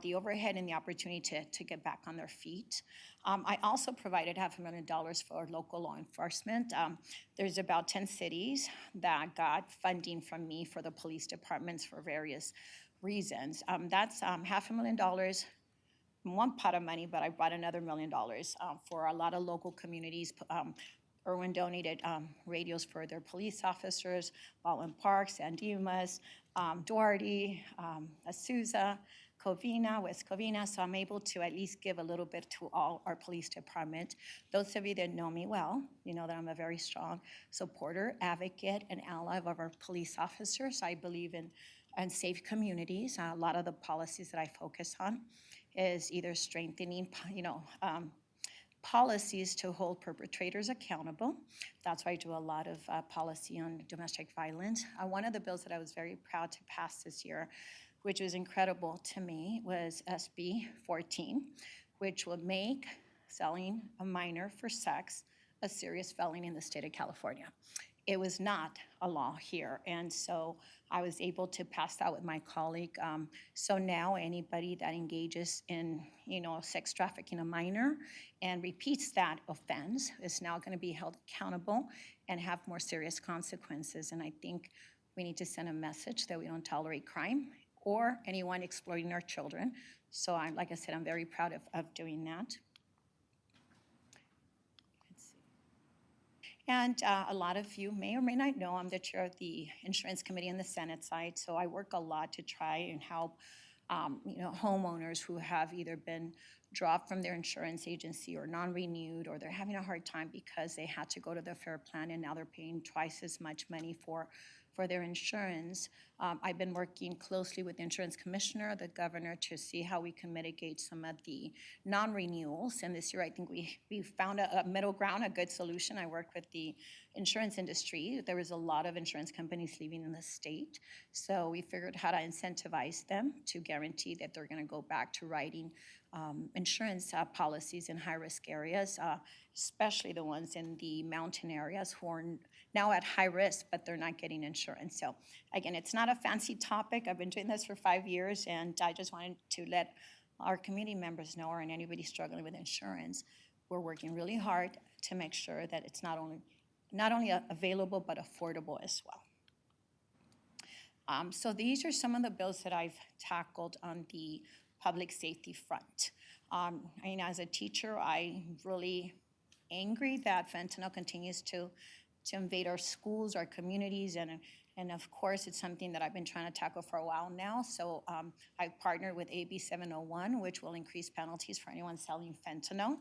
the overhead, and the opportunity to get back on their feet. I also provided $500,000 for local law enforcement. There's about 10 cities that got funding from me for the police departments for various reasons. That's $500,000 in one pot of money, but I brought another $1 million for a lot of local communities. Irwin donated radios for their police officers, Baldwin Park, San Dimas, Duarte, Azusa, Covina, West Covina, so I'm able to at least give a little bit to all our police department. Those of you that know me well, you know that I'm a very strong supporter, advocate, and ally of our police officers. I believe in safe communities. A lot of the policies that I focus on is either strengthening, policies to hold perpetrators accountable. That's why I do a lot of policy on domestic violence. One of the bills that I was very proud to pass this year, which was incredible to me, was SB 14, which would make selling a minor for sex a serious felony in the state of California. It was not a law here, and so I was able to pass that with my colleague. So now anybody that engages in, sex trafficking a minor and repeats that offense is now going to be held accountable and have more serious consequences. And I think we need to send a message that we don't tolerate crime or anyone exploiting our children. So like I said, I'm very proud of doing that. And a lot of you may or may not know, I'm the chair of the Insurance Committee on the Senate side, so I work a lot to try and help homeowners who have either been dropped from their insurance agency or non-renewed, or they're having a hard time because they had to go to the FAIR plan and now they're paying twice as much money for their insurance. I've been working closely with the insurance commissioner, the governor, to see how we can mitigate some of the non-renewals. And this year, I think we found a middle ground, a good solution. I worked with the insurance industry. There was a lot of insurance companies leaving in the state. So we figured how to incentivize them to guarantee that they're gonna go back to writing insurance policies in high-risk areas, especially the ones in the mountain areas who are now at high risk, but they're not getting insurance. So again, it's not a fancy topic. I've been doing this for 5 years, and I just wanted to let our community members know, or anybody struggling with insurance, we're working really hard to make sure that it's not only available, but affordable as well. So these are some of the bills that I've tackled on the public safety front. As a teacher, I'm really angry that fentanyl continues to invade our schools, our communities, and of course, it's something that I've been trying to tackle for a while now. So I've partnered with AB 701, which will increase penalties for anyone selling fentanyl.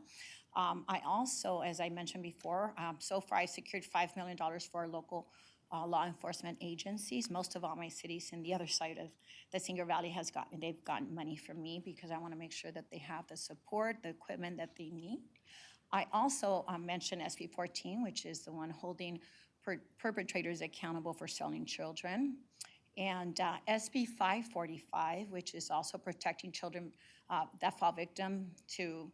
I also, as I mentioned before, so far I secured $5 million for our local law enforcement agencies. Most of all my cities in the other side of the Singer Valley they've gotten money from me because I want to make sure that they have the support, the equipment that they need. I also mentioned SB 14, which is the one holding perpetrators accountable for selling children, and SB 545, which is also protecting children that fall victim to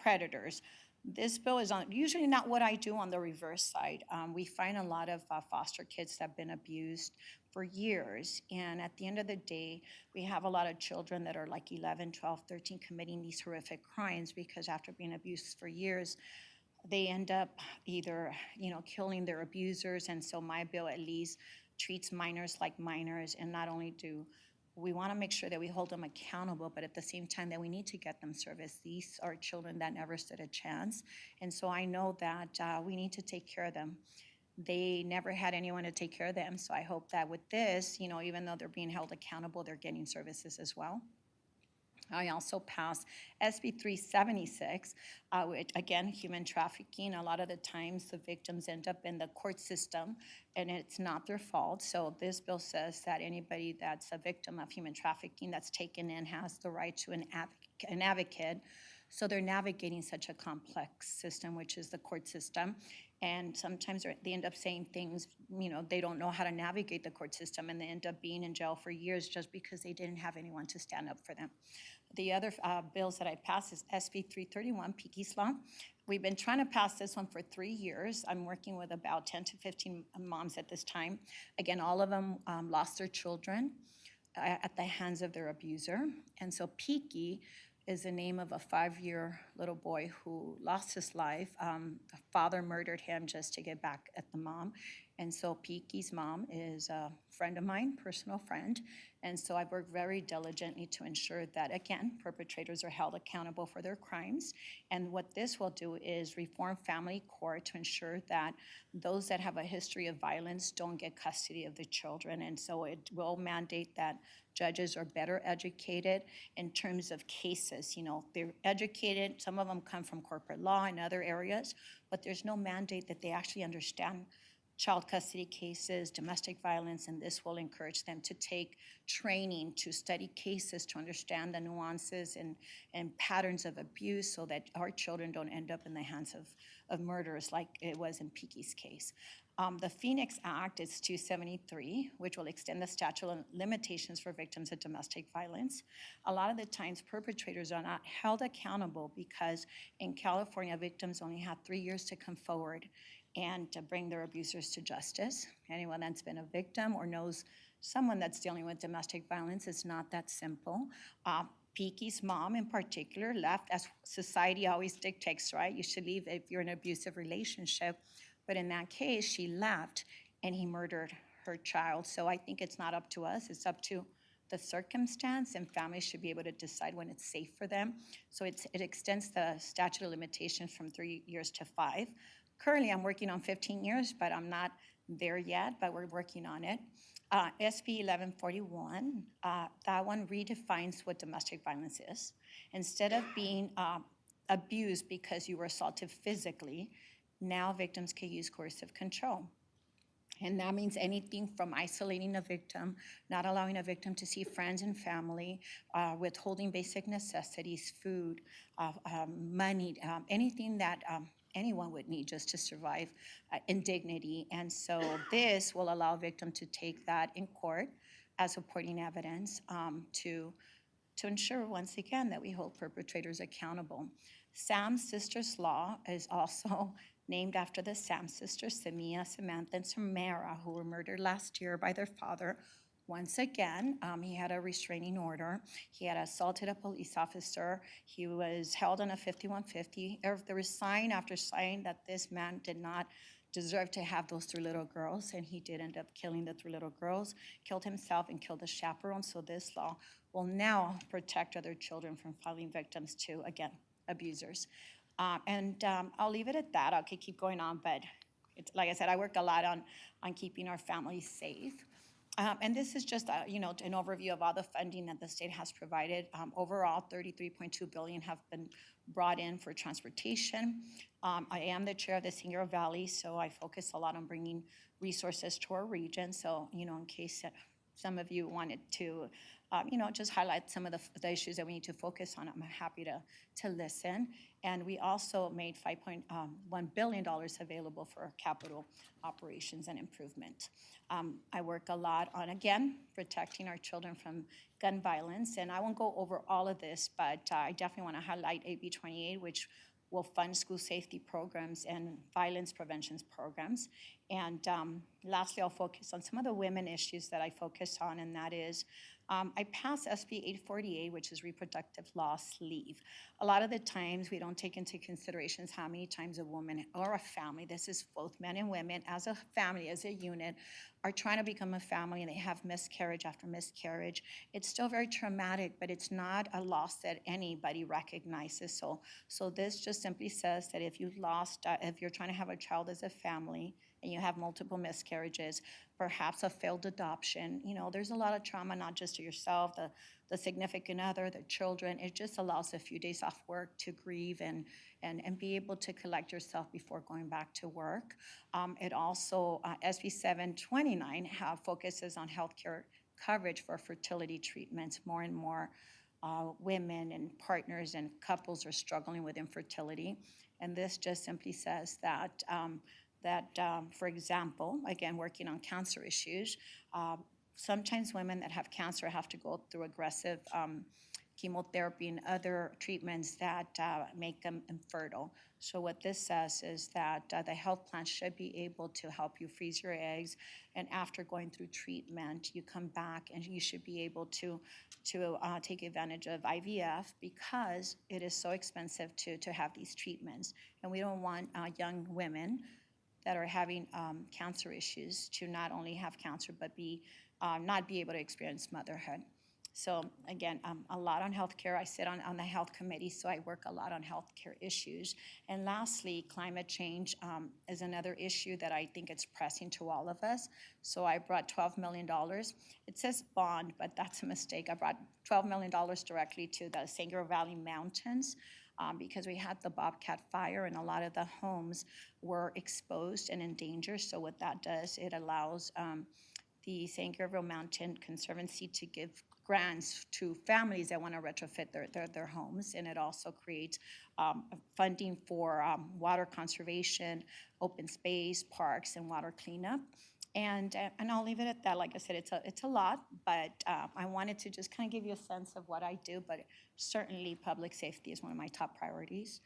predators. This bill is usually not what I do on the reverse side. We find a lot of foster kids that have been abused for years, and at the end of the day, we have a lot of children that are like 11, 12, 13 committing these horrific crimes because after being abused for years, they end up either killing their abusers. And so my bill at least treats minors like minors, and not only do we want to make sure that we hold them accountable, but at the same time that we need to get them service. These are children that never stood a chance. And so I know that we need to take care of them. They never had anyone to take care of them. So I hope that with this, even though they're being held accountable, they're getting services as well. I also passed SB 376, which, again, human trafficking. A lot of the times the victims end up in the court system and it's not their fault. So this bill says that anybody that's a victim of human trafficking that's taken in has the right to an advocate. So they're navigating such a complex system, which is the court system. And sometimes they end up saying things, they don't know how to navigate the court system, and they end up being in jail for years just because they didn't have anyone to stand up for them. The other bills that I passed is SB 331, Peaky's Law. We've been trying to pass this one for 3 years. I'm working with about 10 to 15 moms at this time. Again, all of them lost their children at the hands of their abuser. And so Peaky is the name of a 5-year little boy who lost his life. The father murdered him just to get back at the mom. And so Peaky's mom is a friend of mine, personal friend. And so I've worked very diligently to ensure that, again, perpetrators are held accountable for their crimes. And what this will do is reform family court to ensure that those that have a history of violence don't get custody of the children. And so it will mandate that judges are better educated in terms of cases. They're educated, some of them come from corporate law and other areas, but there's no mandate that they actually understand child custody cases, domestic violence, and this will encourage them to take training to study cases, to understand the nuances and patterns of abuse so that our children don't end up in the hands of murderers like it was in Peaky's case. The Phoenix Act is 273, which will extend the statute of limitations for victims of domestic violence. A lot of the times, perpetrators are not held accountable because in California, victims only have 3 years to come forward and to bring their abusers to justice. Anyone that's been a victim or knows someone that's dealing with domestic violence, it's not that simple. Peaky's mom in particular left, as society always dictates, right? You should leave if you're in an abusive relationship. But in that case, she left and he murdered her child. So I think it's not up to us, it's up to the circumstance, and families should be able to decide when it's safe for them. So it extends the statute of limitations from 3 years to 5. Currently, I'm working on 15 years, but I'm not there yet, but we're working on it. SB 1141, that one redefines what domestic violence is. Instead of being abused because you were assaulted physically, now victims can use coercive control. And that means anything from isolating a victim, not allowing a victim to see friends and family, withholding basic necessities, food, money, anything that anyone would need just to survive in dignity. And so this will allow a victim to take that in court as supporting evidence to ensure, once again, that we hold perpetrators accountable. Sam's Sisters Law is also named after the Sam sisters, Samia, Samantha, and Samara, who were murdered last year by their father. Once again, he had a restraining order. He had assaulted a police officer. He was held on a 5150. There was sign after sign that this man did not deserve to have those 3 little girls, and he did end up killing the 3 little girls, killed himself, and killed the chaperone. So this law will now protect other children from falling victims to, again, abusers. I'll leave it at that. I could keep going on, but it's, like I said, I work a lot on keeping our families safe. And this is just an overview of all the funding that the state has provided. Overall, $33.2 billion have been brought in for transportation. I am the chair of the Singapore Valley, so I focus a lot on bringing resources to our region. So, in case some of you wanted to, just highlight some of the issues that we need to focus on, I'm happy to listen. And we also made $5.1 billion available for capital operations and improvement. I work a lot on, again, protecting our children from gun violence. And I won't go over all of this, but I definitely want to highlight AB 28, which will fund school safety programs and violence prevention programs. And lastly, I'll focus on some of the women issues that I focus on, and that is I passed SB 848, which is reproductive loss leave. A lot of the times we don't take into considerations how many times a woman or a family, this is both men and women, as a family, as a unit, are trying to become a family and they have miscarriage after miscarriage. It's still very traumatic, but it's not a loss that anybody recognizes. So this just simply says that if you've lost, if you're trying to have a child as a family, and you have multiple miscarriages, perhaps a failed adoption, there's a lot of trauma, not just to yourself, the significant other, the children. It just allows a few days off work to grieve and be able to collect yourself before going back to work. It also, SB 729 focuses on healthcare coverage for fertility treatments. More and more women and partners and couples are struggling with infertility. And this just simply says that for example, again, working on cancer issues, sometimes women that have cancer have to go through aggressive chemotherapy and other treatments that make them infertile. So what this says is that the health plan should be able to help you freeze your eggs, and after going through treatment, you come back and you should be able to take advantage of IVF because it is so expensive to have these treatments. And we don't want young women that are having cancer issues to not only have cancer, but not be able to experience motherhood. So again, a lot on healthcare. I sit on the health committee, so I work a lot on healthcare issues. And lastly, climate change is another issue that I think it's pressing to all of us. So I brought $12 million. It says bond, but that's a mistake. I brought $12 million directly to the Sangro Valley Mountains. because we had the Bobcat fire and a lot of the homes were exposed and in danger. So what that does, it allows the San Gabriel Mountain Conservancy to give grants to families that want to retrofit their homes. And it also creates funding for water conservation, open space, parks, and water cleanup. And I'll leave it at that. Like I said, it's a lot, but I wanted to just kind of give you a sense of what I do, but certainly public safety is one of my top priorities.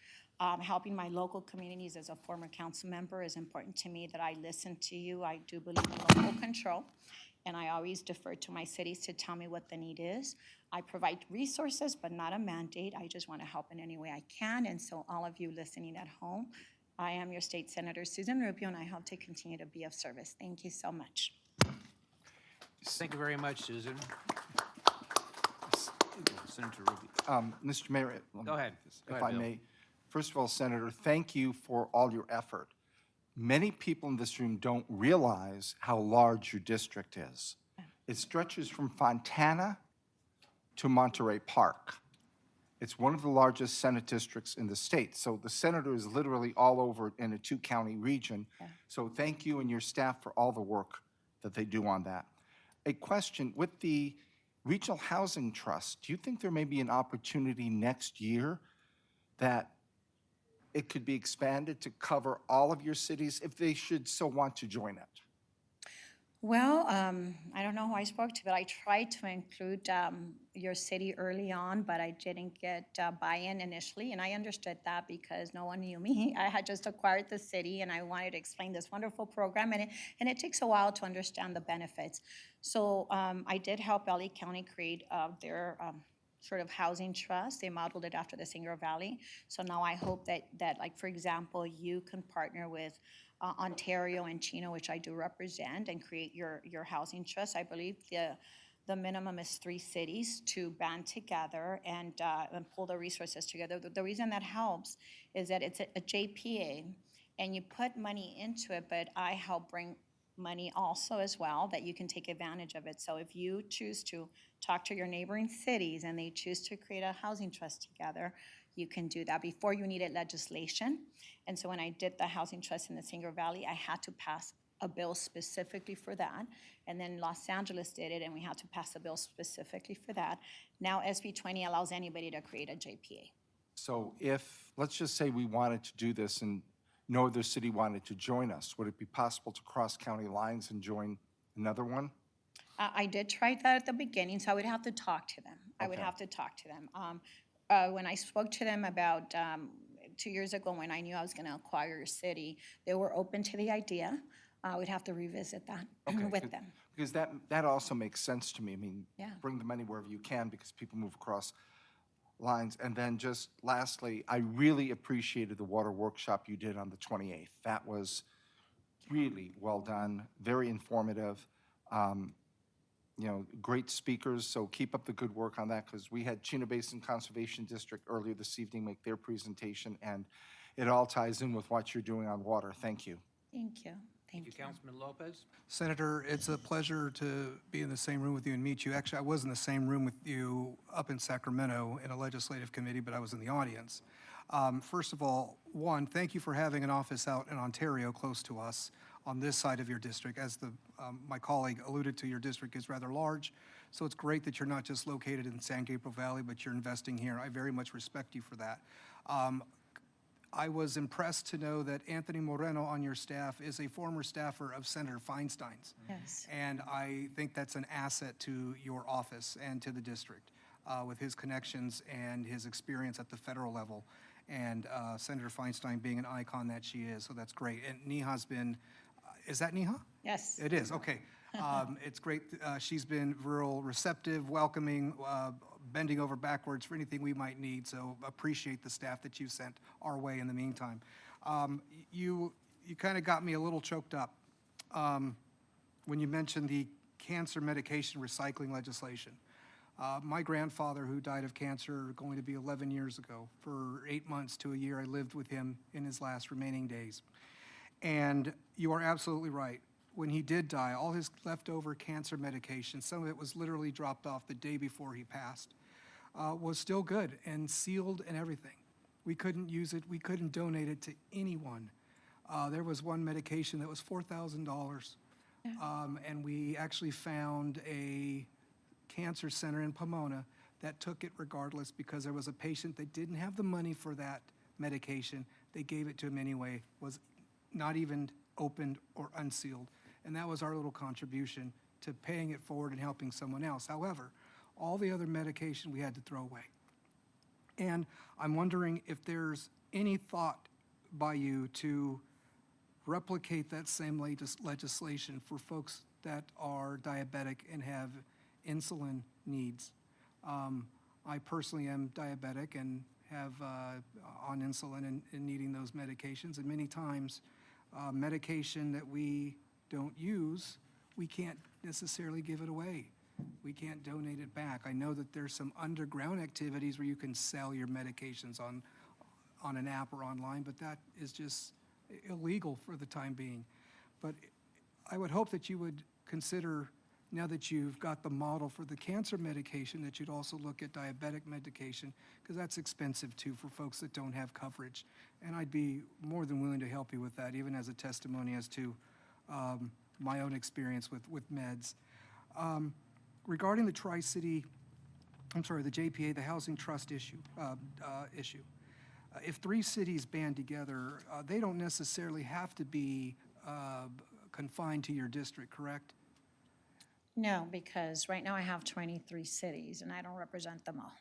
Helping my local communities as a former council member is important to me, that I listen to you. I do believe in local control, and I always defer to my cities to tell me what the need is. I provide resources, but not a mandate. I just want to help in any way I can. And so all of you listening at home, I am your state senator, Susan Rubio, and I hope to continue to be of service. Thank you so much. Thank you very much, Susan. Senator Rubio. Mr. Mayor. Go ahead. Go If ahead, I Bill. may. First of all, Senator, thank you for all your effort. Many people in this room don't realize how large your district is. It stretches from Fontana to Monterey Park. It's one of the largest Senate districts in the state. So the senator is literally all over in a two-county region. So thank you and your staff for all the work that they do on that. A question, with the Regional Housing Trust, do you think there may be an opportunity next year that it could be expanded to cover all of your cities if they should so want to join it? Well, I don't know who I spoke to, but I tried to include your city early on, but I didn't get buy-in initially, and I understood that because no one knew me. I had just acquired the city, and I wanted to explain this wonderful program, and it takes a while to understand the benefits. So I did help LA County create their sort of housing trust. They modeled it after the San Gabriel Valley. So now I hope that like, for example, you can partner with Ontario and Chino, which I do represent, and create your housing trust. I believe the minimum is 3 cities to band together and pull the resources together. The reason that helps is that it's a JPA, and you put money into it, but I help bring money also as well, that you can take advantage of it. So if you choose to talk to your neighboring cities and they choose to create a housing trust together, you can do that. Before, you needed legislation. And so when I did the housing trust in the San Gabriel Valley, I had to pass a bill specifically for that. And then Los Angeles did it, and we had to pass a bill specifically for that. Now SB 20 allows anybody to create a JPA. So if, let's just say we wanted to do this and no other city wanted to join us, would it be possible to cross county lines and join another one? I did try that at the beginning, so I would have to talk to them. I would Okay. have to talk to them. When I spoke to them about 2 years ago, when I knew I was going to acquire your city, they were open to the idea. We'd have to revisit that with them. Because that also makes sense to me. I mean, Yeah. bring the money wherever you can because people move across lines. And then just lastly, I really appreciated the water workshop you did on the 28th. That was really well done, very informative. Great speakers, so keep up the good work on that, because we had Chino Basin Conservation District earlier this evening make their presentation, and it all ties in with what you're doing on water. Thank you. Thank you. Thank you, Councilman Lopez. Senator, it's a pleasure to be in the same room with you and meet you. Actually, I was in the same room with you up in Sacramento in a legislative committee, but I was in the audience. First of all, one, thank you for having an office out in Ontario close to us on this side of your district. As my colleague alluded to, your district is rather large, so it's great that you're not just located in San Gabriel Valley, but you're investing here. I very much respect you for that. I was impressed to know that Anthony Moreno on your staff is a former staffer of Senator Feinstein's. Yes. And I think that's an asset to your office and to the district with his connections and his experience at the federal level. And Senator Feinstein being an icon that she is, so that's great. And Neha's been, is that Neha? Yes. It is, okay. It's great. She's been real receptive, welcoming, bending over backwards for anything we might need, so appreciate the staff that you've sent our way in the meantime. You kind of got me a little choked up when you mentioned the cancer medication recycling legislation. My grandfather, who died of cancer going to be 11 years ago, for 8 months to a year, I lived with him in his last remaining days. And you are absolutely right. When he did die, all his leftover cancer medication, some of it was literally dropped off the day before he passed, was still good and sealed and everything. We couldn't use it, we couldn't donate it to anyone. There was one medication that was $4,000. And we actually found a cancer center in Pomona that took it regardless because there was a patient that didn't have the money for that medication. They gave it to him anyway, was not even opened or unsealed. And that was our little contribution to paying it forward and helping someone else. However, all the other medication we had to throw away. And I'm wondering if there's any thought by you to replicate that same legislation for folks that are diabetic and have insulin needs. I personally am diabetic and have on insulin and needing those medications. And many times, medication that we don't use, we can't necessarily give it away. We can't donate it back. I know that there's some underground activities where you can sell your medications on an app or online, but that is just illegal for the time being. But I would hope that you would consider, now that you've got the model for the cancer medication, that you'd also look at diabetic medication, because that's expensive too for folks that don't have coverage. And I'd be more than willing to help you with that, even as a testimony as to my own experience with meds. Regarding the Tri-City, the JPA, the Housing Trust issue. If 3 cities band together, they don't necessarily have to be confined to your district, correct? No, because right now I have 23 cities and I don't represent them all.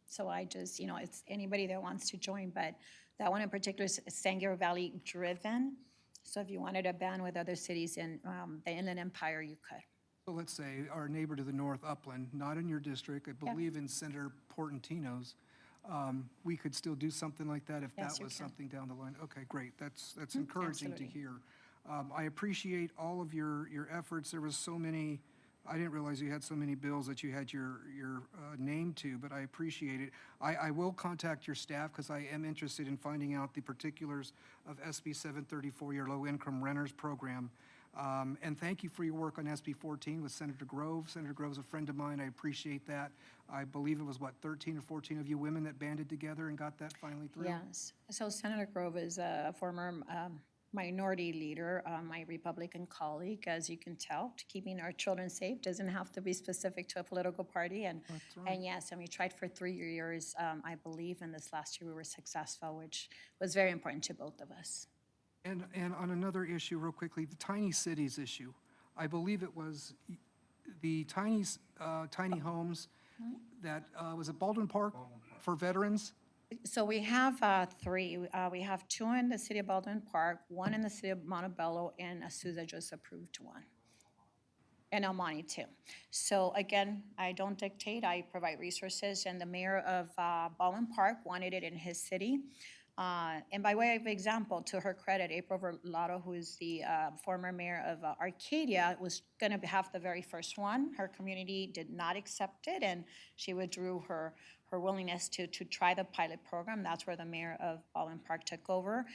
So I just, it's anybody that wants to join, but that one in particular is Sangre Valley driven. So if you wanted to band with other cities in the Inland Empire, you could. So let's say our neighbor to the north, Upland, not in your district, I believe in Senator Portantino's. We could still do something like that if Yes, that you was can. something down the line. Okay, great. That's encouraging to absolutely. hear. I appreciate all of your efforts. There was so many, I didn't realize you had so many bills that you had your name to, but I appreciate it. I will contact your staff because I am interested in finding out the particulars of SB 734, your low-income renters program. And thank you for your work on SB 14 with Senator Grove. Senator Grove's a friend of mine. I appreciate that. I believe it was, 13 or 14 of you women that banded together and got that finally through? Yes. So Senator Grove is a former minority leader, my Republican colleague, as you can tell. Keeping our children safe doesn't have to be specific to a political party. And, That's right. and yes, and we tried for 3 years, I believe, and this last year we were successful, which was very important to both of us. And on another issue, real quickly, the tiny cities issue. I believe it was the tiny homes that, was it Baldwin Park for veterans? So we have 3. We have 2 in the city of Baldwin Park, 1 in the city of Montebello, and Azusa just approved 1. And El Monte too. So again, I don't dictate, I provide resources, and the mayor of Baldwin Park wanted it in his city. And by way of example, to her credit, April Verlado, who is the former mayor of Arcadia, was going to have the very first one. Her community did not accept it, and she withdrew her willingness to try the pilot program. That's where the mayor of Baldwin Park took over.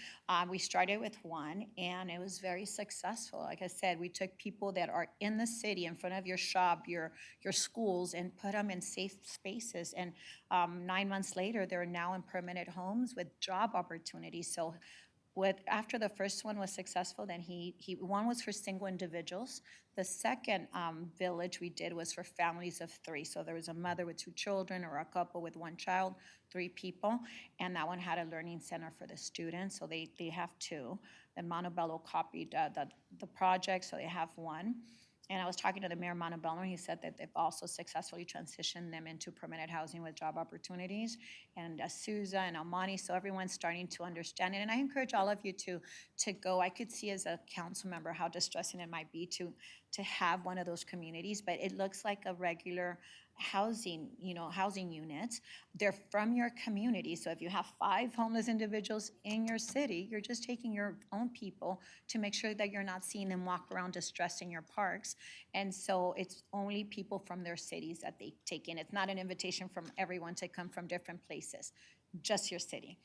We started with 1, and it was very successful. Like I said, we took people that are in the city, in front of your shop, your schools, and put them in safe spaces. And 9 months later, they're now in permanent homes with job opportunities. So after the first one was successful, then one was for single individuals. The second village we did was for families of 3. So there was a mother with 2 children or a couple with 1 child, 3 people. And that one had a learning center for the students. So they have 2. Then Montebello copied the project, so they have 1. And I was talking to the mayor of Montebello, and he said that they've also successfully transitioned them into permanent housing with job opportunities. And Azusa and El Monte, so everyone's starting to understand it. And I encourage all of you to go. I could see as a council member how distressing it might be to have one of those communities, but it looks like a regular housing units. They're from your community. So if you have 5 homeless individuals in your city, you're just taking your own people to make sure that you're not seeing them walk around distressed in your parks. And so it's only people from their cities that they take in. It's not an invitation from everyone to come from different places, just your city.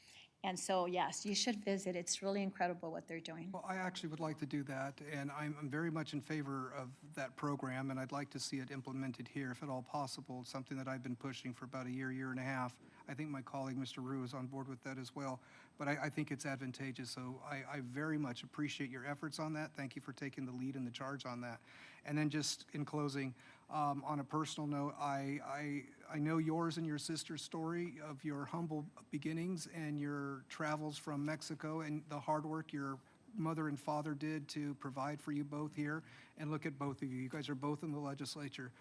And so, yes, you should visit. It's really incredible what they're doing. Well, I actually would like to do that, and I'm very much in favor of that program, and I'd like to see it implemented here if at all possible. It's something that I've been pushing for about a year and a half. I think my colleague, Mr. Rue, is on board with that as well, but I think it's advantageous, so I very much appreciate your efforts on that. Thank you for taking the lead and the charge on that. And then just in closing, on a personal note, I know yours and your sister's story of your humble beginnings and your travels from Mexico and the hard work your mother and father did to provide for you both here. And look at both of you. You guys are both in the legislature.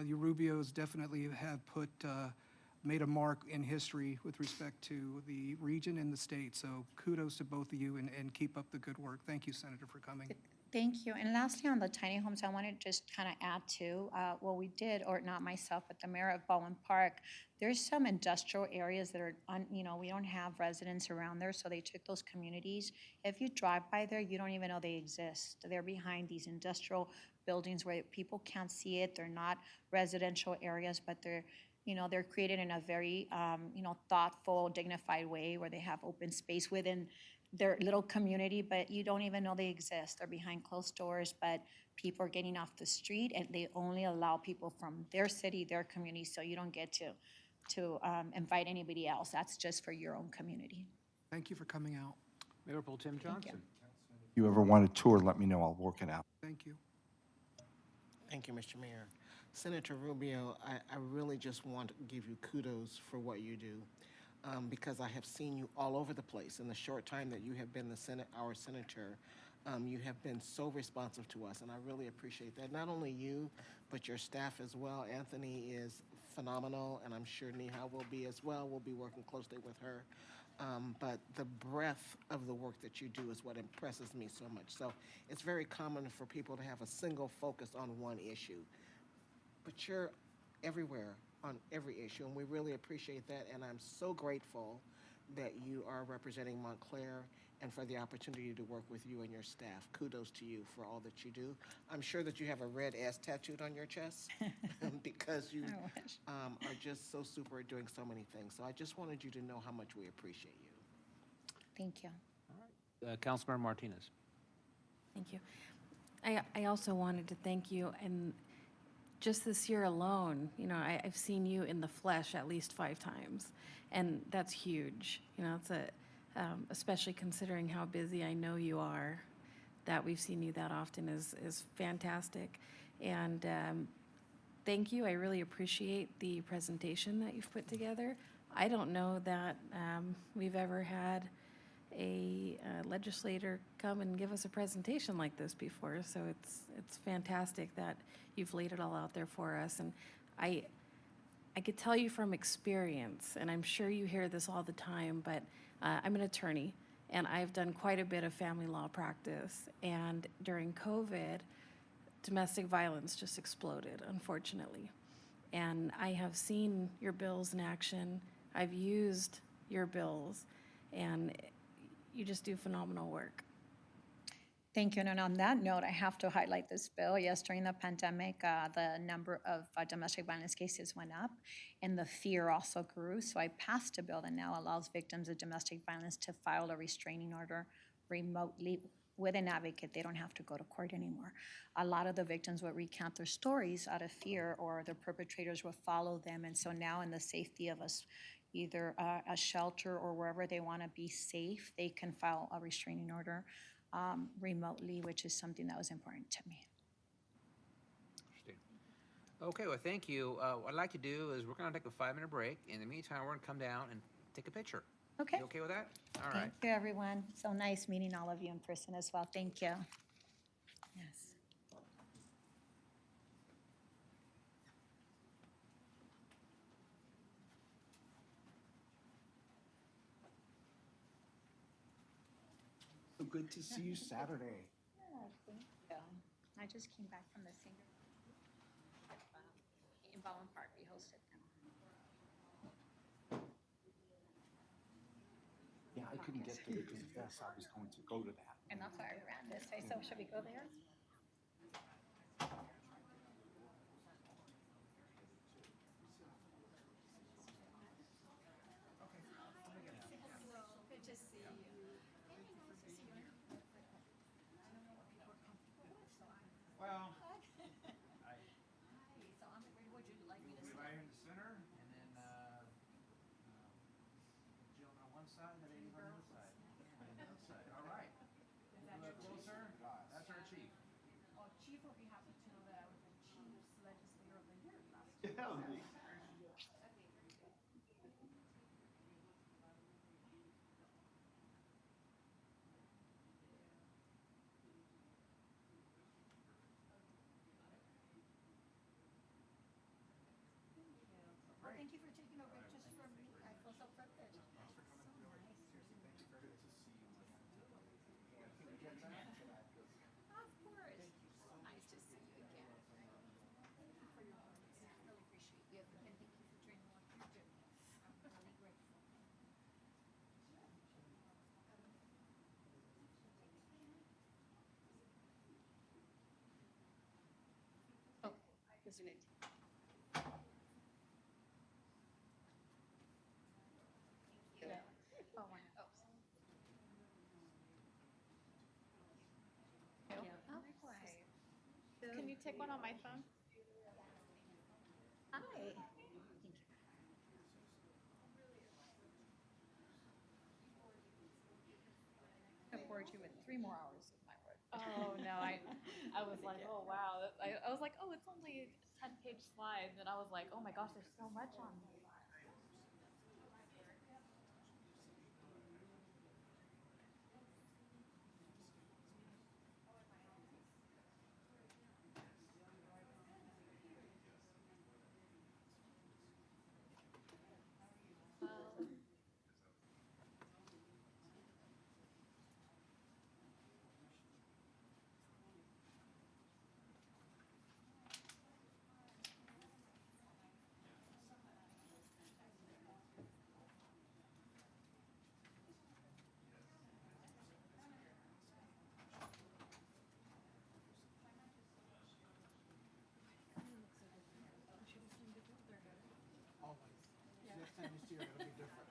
You Rubios definitely have made a mark in history with respect to the region and the state. So kudos to both of you and keep up the good work. Thank you, Senator, for coming. Thank you. And lastly, on the tiny homes, I want to just kind of add to what we did, or not myself, but the mayor of Baldwin Park. There's some industrial areas that are, we don't have residents around there, so they took those communities. If you drive by there, you don't even know they exist. They're behind these industrial buildings where people can't see it. They're not residential areas, but they're created in a very, thoughtful, dignified way where they have open space within their little community, but you don't even know they exist. They're behind closed doors, but people are getting off the street, and they only allow people from their city, their community, so you don't get to invite anybody else. That's just for your own community. Thank you for coming out. Mayor Pro Tem Johnson. If you ever want a tour, let me know. I'll work it out. Thank you. Thank you, Mr. Mayor. Senator Rubio, I really just want to give you kudos for what you do. Because I have seen you all over the place in the short time that you have been our senator. You have been so responsive to us, and I really appreciate that. Not only you, but your staff as well. Anthony is phenomenal, and I'm sure Neha will be as well. We'll be working closely with her. But the breadth of the work that you do is what impresses me so much. So it's very common for people to have a single focus on one issue. But you're everywhere on every issue, and we really appreciate that, and I'm so grateful that you are representing Montclair and for the opportunity to work with you and your staff. Kudos to you for all that you do. I'm sure that you have a red S tattooed on your chest because you are just so super at doing so many things. So I just wanted you to know how much we appreciate you. Thank you. Councilmember Martinez. Thank you. I also wanted to thank you, and just this year alone, I've seen you in the flesh at least 5 times, and that's huge. It's especially considering how busy I know you are, that we've seen you that often is fantastic. And thank you. I really appreciate the presentation that you've put together. I don't know that we've ever had a legislator come and give us a presentation like this before, so it's fantastic that you've laid it all out there for us. And I could tell you from experience, and I'm sure you hear this all the time, but I'm an attorney, and I've done quite a bit of family law practice, and during COVID, domestic violence just exploded, unfortunately. And I have seen your bills in action. I've used your bills, and you just do phenomenal work. Thank you. And on that note, I have to highlight this bill. Yes, during the pandemic, the number of domestic violence cases went up, and the fear also grew. So I passed a bill that now allows victims of domestic violence to file a restraining order remotely with an advocate. They don't have to go to court anymore. A lot of the victims would recount their stories out of fear, or their perpetrators would follow them. And so now, in the safety of us, either a shelter or wherever they want to be safe, they can file a restraining order remotely, which is something that was important to me. Okay, well, thank you. What I'd like to do is we're going to take a 5-minute break. In the meantime, we're going to come down and take a picture. Okay. You okay with that? All right. Thank you, everyone. So nice meeting all of you in person as well. Thank you. Yes. So good to see you Saturday. Yeah, thank you. I just came back from the singer in Baldwin Park. We hosted them. Yeah, I couldn't get there because yes, I was going to go to that. And that's why I ran this way. So should we go there? one side, the lady on this side. Outside, all right. Closer, that's our chief. Oh, Chief will be happy to know that I was the Chief's Legislator of the Year last year. Well, thank you for taking over just from me. I feel so privileged. So nice. Of course. So nice to see you again. Thank you for your words. I really appreciate you, and thank you for doing what you do. I'm really grateful. Oh, this minute. Yeah. Oh, my. Oh. Can you take one on my phone? Hi. Thank you. I bored you with 3 more hours of my work. Oh, no, I was like, oh, wow. I was like, oh, it's only a 10-page slide. And I was like, oh my gosh, there's so much on this. Always. Next time you see her, it'll be different.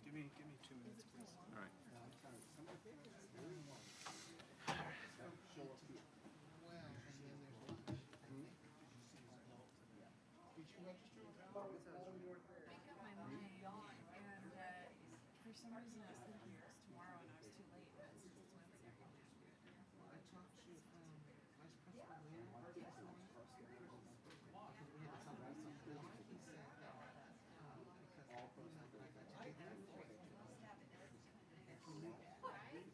Give me 2 minutes, please. All right. Make up my mind, and for some reason I was thinking it was tomorrow, and I was too late. But since it's Wednesday, I can do it. I talked to Vice Principal Lear this morning. We had to talk about something else. He said that because I got to take that for it. And he knew that. And he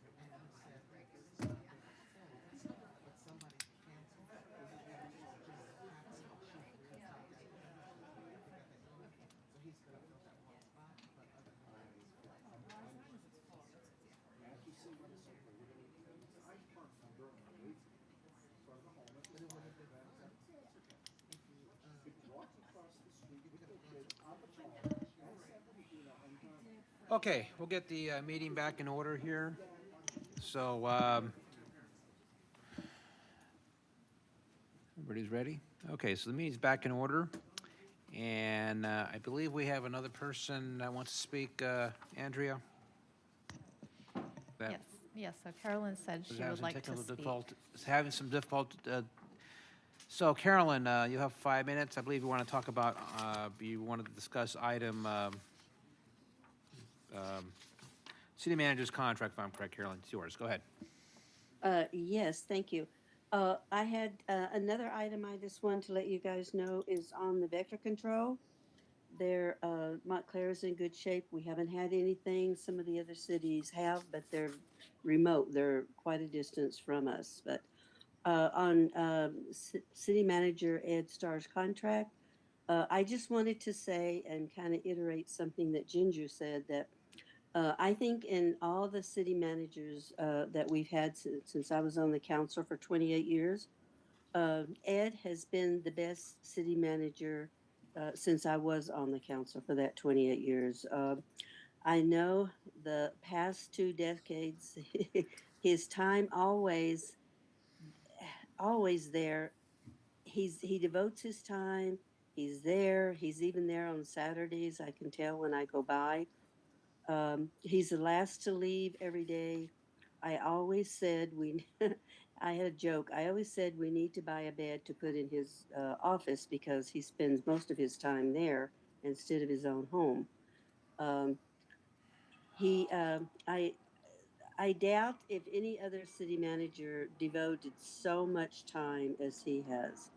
said but somebody canceled. So he's going to fill that one spot, but otherwise. Okay, we'll get the meeting back in order here. So, everybody's ready? Okay, so the meeting's back in order. And I believe we have another person that wants to speak, Andrea? That- Yes, yes, so Carolyn said is she having would some like to technical speak. is having some difficult. So Carolyn, you have 5 minutes. I believe you want to talk about, you wanted to discuss item, city manager's contract, if I'm correct, Carolyn. It's yours. Go ahead. Yes, thank you. I had another item I just wanted to let you guys know is on the vector control. Their Montclair is in good shape. We haven't had anything. Some of the other cities have, but they're remote. They're quite a distance from us. But on City Manager Ed Starr's contract, I just wanted to say and kind of iterate something that Ginger said, that I think in all the city managers that we've had since I was on the council for 28 years, Ed has been the best city manager since I was on the council for that 28 years. I know the past 2 decades, his time always there. He devotes his time. He's there. He's even there on Saturdays. I can tell when I go by. He's the last to leave every day. I always said I had a joke. I always said we need to buy a bed to put in his office because he spends most of his time there instead of his own home. Um, he, I doubt if any other city manager devoted so much time as he has.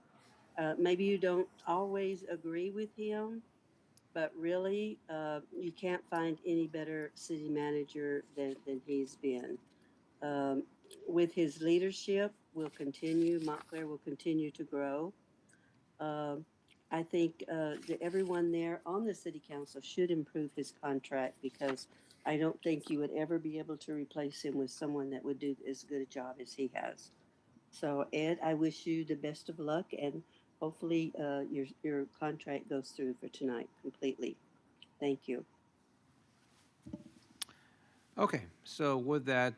Maybe you don't always agree with him, but really, you can't find any better city manager than he's been. Um, with his leadership, Montclair will continue to grow. Um, I think that everyone there on the city council should improve his contract because I don't think you would ever be able to replace him with someone that would do as good a job as he has. So Ed, I wish you the best of luck and hopefully your contract goes through for tonight completely. Thank you. Okay, so with that,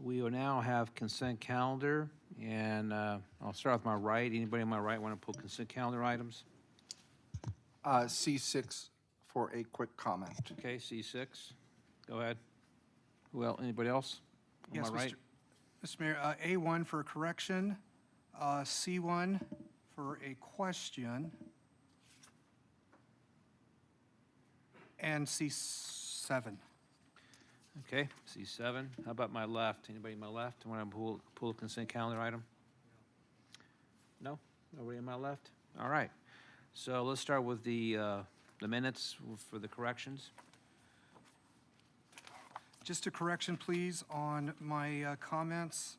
we will now have consent calendar, and I'll start with my right. Anybody on my right want to pull consent calendar items? C6 for a quick comment. Okay, C6. Go ahead. Well, anybody else? On Yes, my right? Mr. Mayor, A1 for a correction, C1 for a question, and C7. Okay, C7. How about my left? Anybody on my left want to pull a consent calendar item? No? Nobody on my left? All right. So let's start with the minutes for the corrections. Just a correction, please, on my comments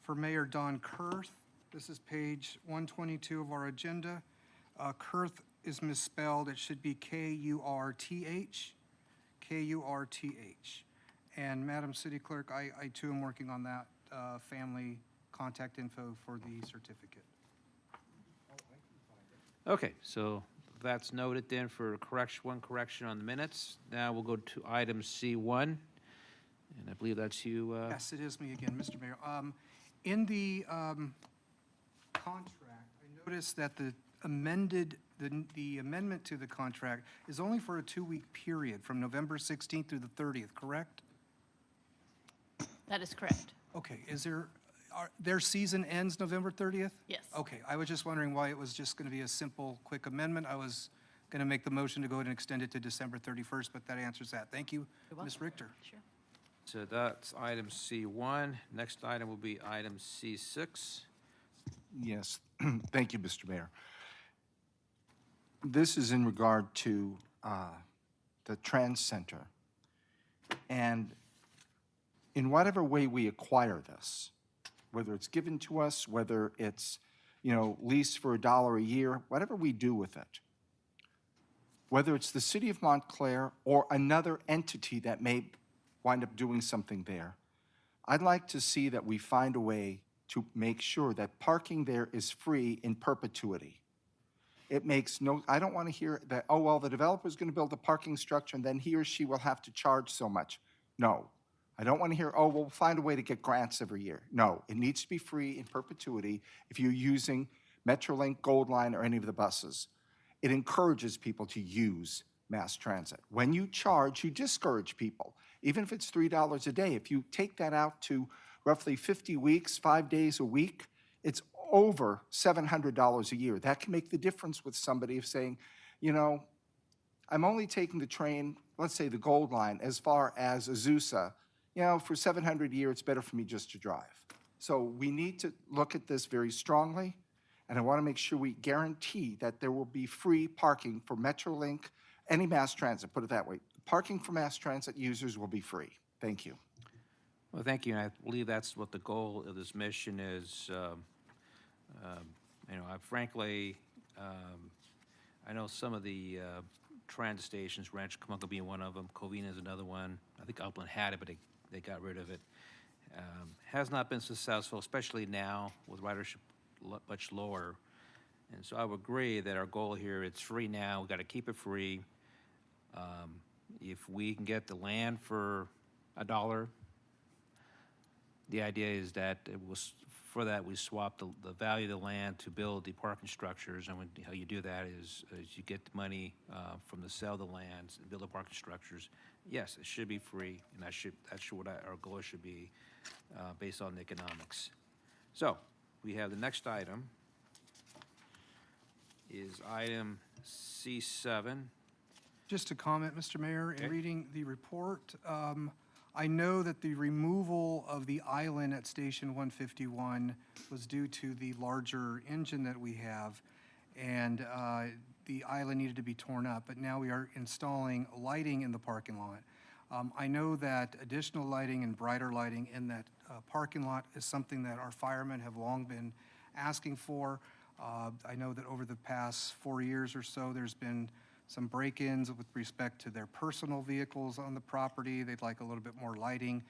for Mayor Don Kurth. This is page 122 of our agenda. Kurth is misspelled. It should be K-U-R-T-H, K-U-R-T-H. And Madam City Clerk, I too am working on that family contact info for the certificate. Okay, so that's noted then for one correction on the minutes. Now we'll go to item C1, and I believe that's you. Yes, it is me again, Mr. Mayor. In the contract, I noticed that the amendment to the contract is only for a 2-week period from November 16th through the 30th, correct? That is correct. Okay, their season ends November 30th? Yes. Okay, I was just wondering why it was just going to be a simple, quick amendment. I was going to make the motion to go ahead and extend it to December 31st, but that answers that. Thank you, Ms. Richter. Sure. So that's item C1. Next item will be item C6. Yes, thank you, Mr. Mayor. This is in regard to the Trans Center. And in whatever way we acquire this, whether it's given to us, whether it's, leased for $1 a year, whatever we do with it, whether it's the city of Montclair or another entity that may wind up doing something there, I'd like to see that we find a way to make sure that parking there is free in perpetuity. It makes no, I don't want to hear that, oh, well, the developer's going to build a parking structure and then he or she will have to charge so much. No. I don't want to hear, oh, we'll find a way to get grants every year. No, it needs to be free in perpetuity if you're using Metrolink, Gold Line, or any of the buses. It encourages people to use mass transit. When you charge, you discourage people, even if it's $3 a day. If you take that out to roughly 50 weeks, 5 days a week, it's over $700 a year. That can make the difference with somebody of saying, you know, I'm only taking the train, let's say the Gold Line, as far as Azusa. You know, for 700 a year, it's better for me just to drive. So we need to look at this very strongly, and I want to make sure we guarantee that there will be free parking for Metrolink, any mass transit, put it that way. Parking for mass transit users will be free. Thank you. Well, thank you, and I believe that's what the goal of this mission is. You know, frankly, I know some of the transit stations, Rancho Cucamonga being one of them, Covina is another one. I think Upland had it, but they got rid of it. Has not been successful, especially now with ridership much lower. And so I would agree that our goal here, it's free now, we've got to keep it free. If we can get the land for $1, the idea is that it was, for that we swap the value of the land to build the parking structures, and how you do that is you get the money from the sale of the lands and build the parking structures. Yes, it should be free, and that's what our goal should be based on the economics. So we have the next item is item C7. Just to comment, Mr. Mayor, in Okay. reading the report, I know that the removal of the island at Station 151 was due to the larger engine that we have, and the island needed to be torn up, but now we are installing lighting in the parking lot. I know that additional lighting and brighter lighting in that parking lot is something that our firemen have long been asking for. I know that over the past 4 years or so, there's been some break-ins with respect to their personal vehicles on the property. They'd like a little bit more lighting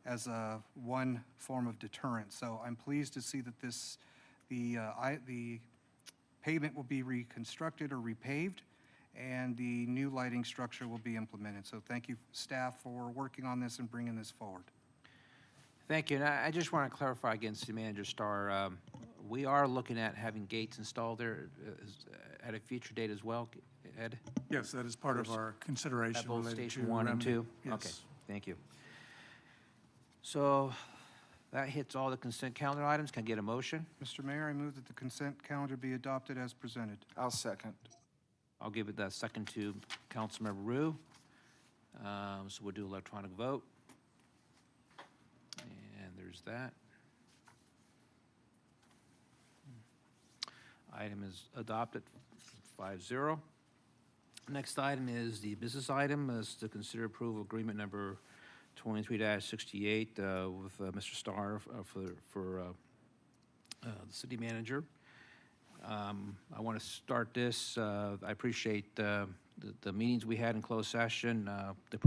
as one form of deterrent. So I'm pleased to see that the pavement will be reconstructed or repaved, and the new lighting structure will be implemented. So thank you, staff, for working on this and bringing this forward. Thank you, and I just want to clarify again, City Manager Starr, we are looking at having gates installed there at a future date as well, Ed? Yes, that is part of our consideration At both related Station to 1 and remedy. 2? Yes. Okay, thank you. So that hits all the consent calendar items. Can I get a motion? Mr. Mayor, I move that the consent calendar be adopted as presented. I'll second. I'll give it that second to Councilmember Rue. So we'll do electronic vote. And there's that. Item is adopted 5-0. Next item is the business item, is to consider approval agreement number 23-68 with Mr. Starr for the city manager. I want to start this. I appreciate the meetings we had in closed session, the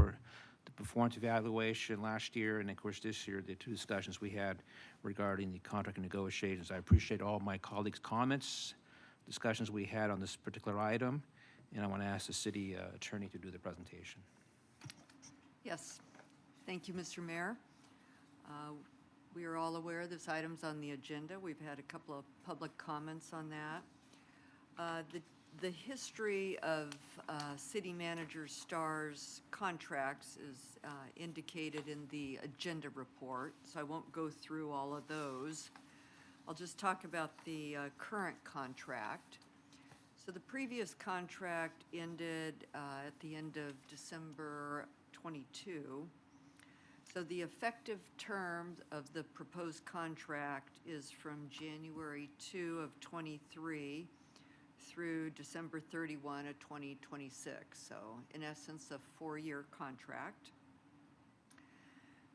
performance evaluation last year, and of course this year, the two discussions we had regarding the contract negotiations. I appreciate all my colleagues' comments, discussions we had on this particular item, and I want to ask the city attorney to do the presentation. Yes. Thank you, Mr. Mayor. We are all aware this item's on the agenda. We've had a couple of public comments on that. The history of City Manager Starr's contracts is indicated in the agenda report, so I won't go through all of those. I'll just talk about the current contract. So the previous contract ended at the end of December 22. So the effective term of the proposed contract is from January 2 of 23 through December 31 of 2026. So in essence, a 4-year contract.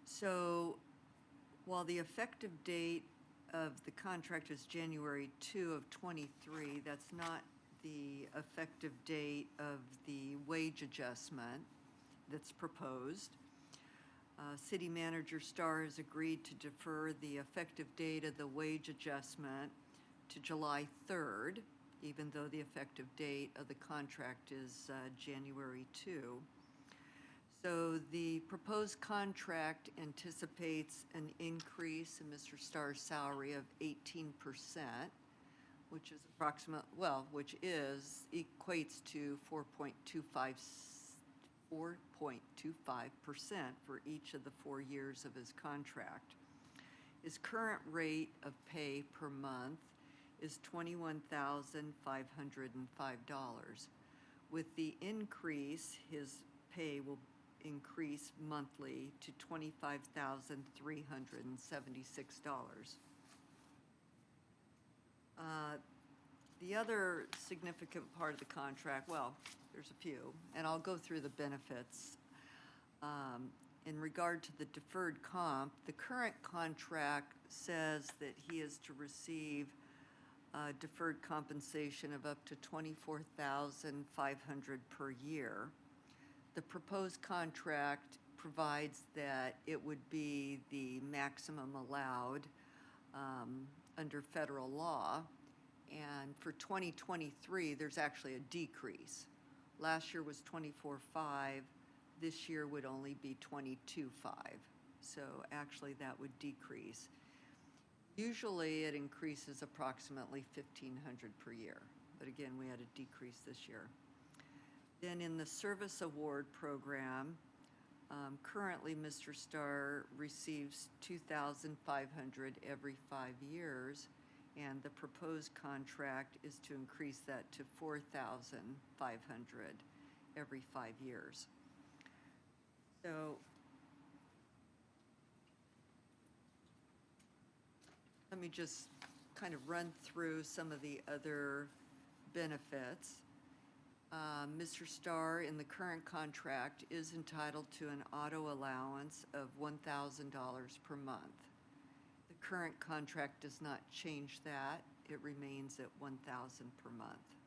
So while the effective date of the contract is January 2 of 23, that's not the effective date of the wage adjustment that's proposed. City Manager Starr has agreed to defer the effective date of the wage adjustment to July 3rd. even though the effective date of the contract is January 2. So the proposed contract anticipates an increase in Mr. Starr's salary of 18%, which is equates to 4.25% for each of the 4 years of his contract. His current rate of pay per month is $21,505. With the increase, his pay will increase monthly to $25,376. The other significant part of the contract, well, there's a few, and I'll go through the benefits. In regard to the deferred comp, the current contract says that he is to receive deferred compensation of up to $24,500 per year. The proposed contract provides that it would be the maximum allowed under federal law. And for 2023, there's actually a decrease. Last year was 24.5. This year would only be 22.5. So actually that would decrease. Usually it increases approximately $1,500 per year. But again, we had a decrease this year. Then in the service award program, currently Mr. Starr receives $2,500 every 5 years, and the proposed contract is to increase that to $4,500 every 5 years. So let me just kind of run through some of the other benefits. Mr. Starr, in the current contract, is entitled to an auto allowance of $1,000 per month. The current contract does not change that. It remains at $1,000 per month.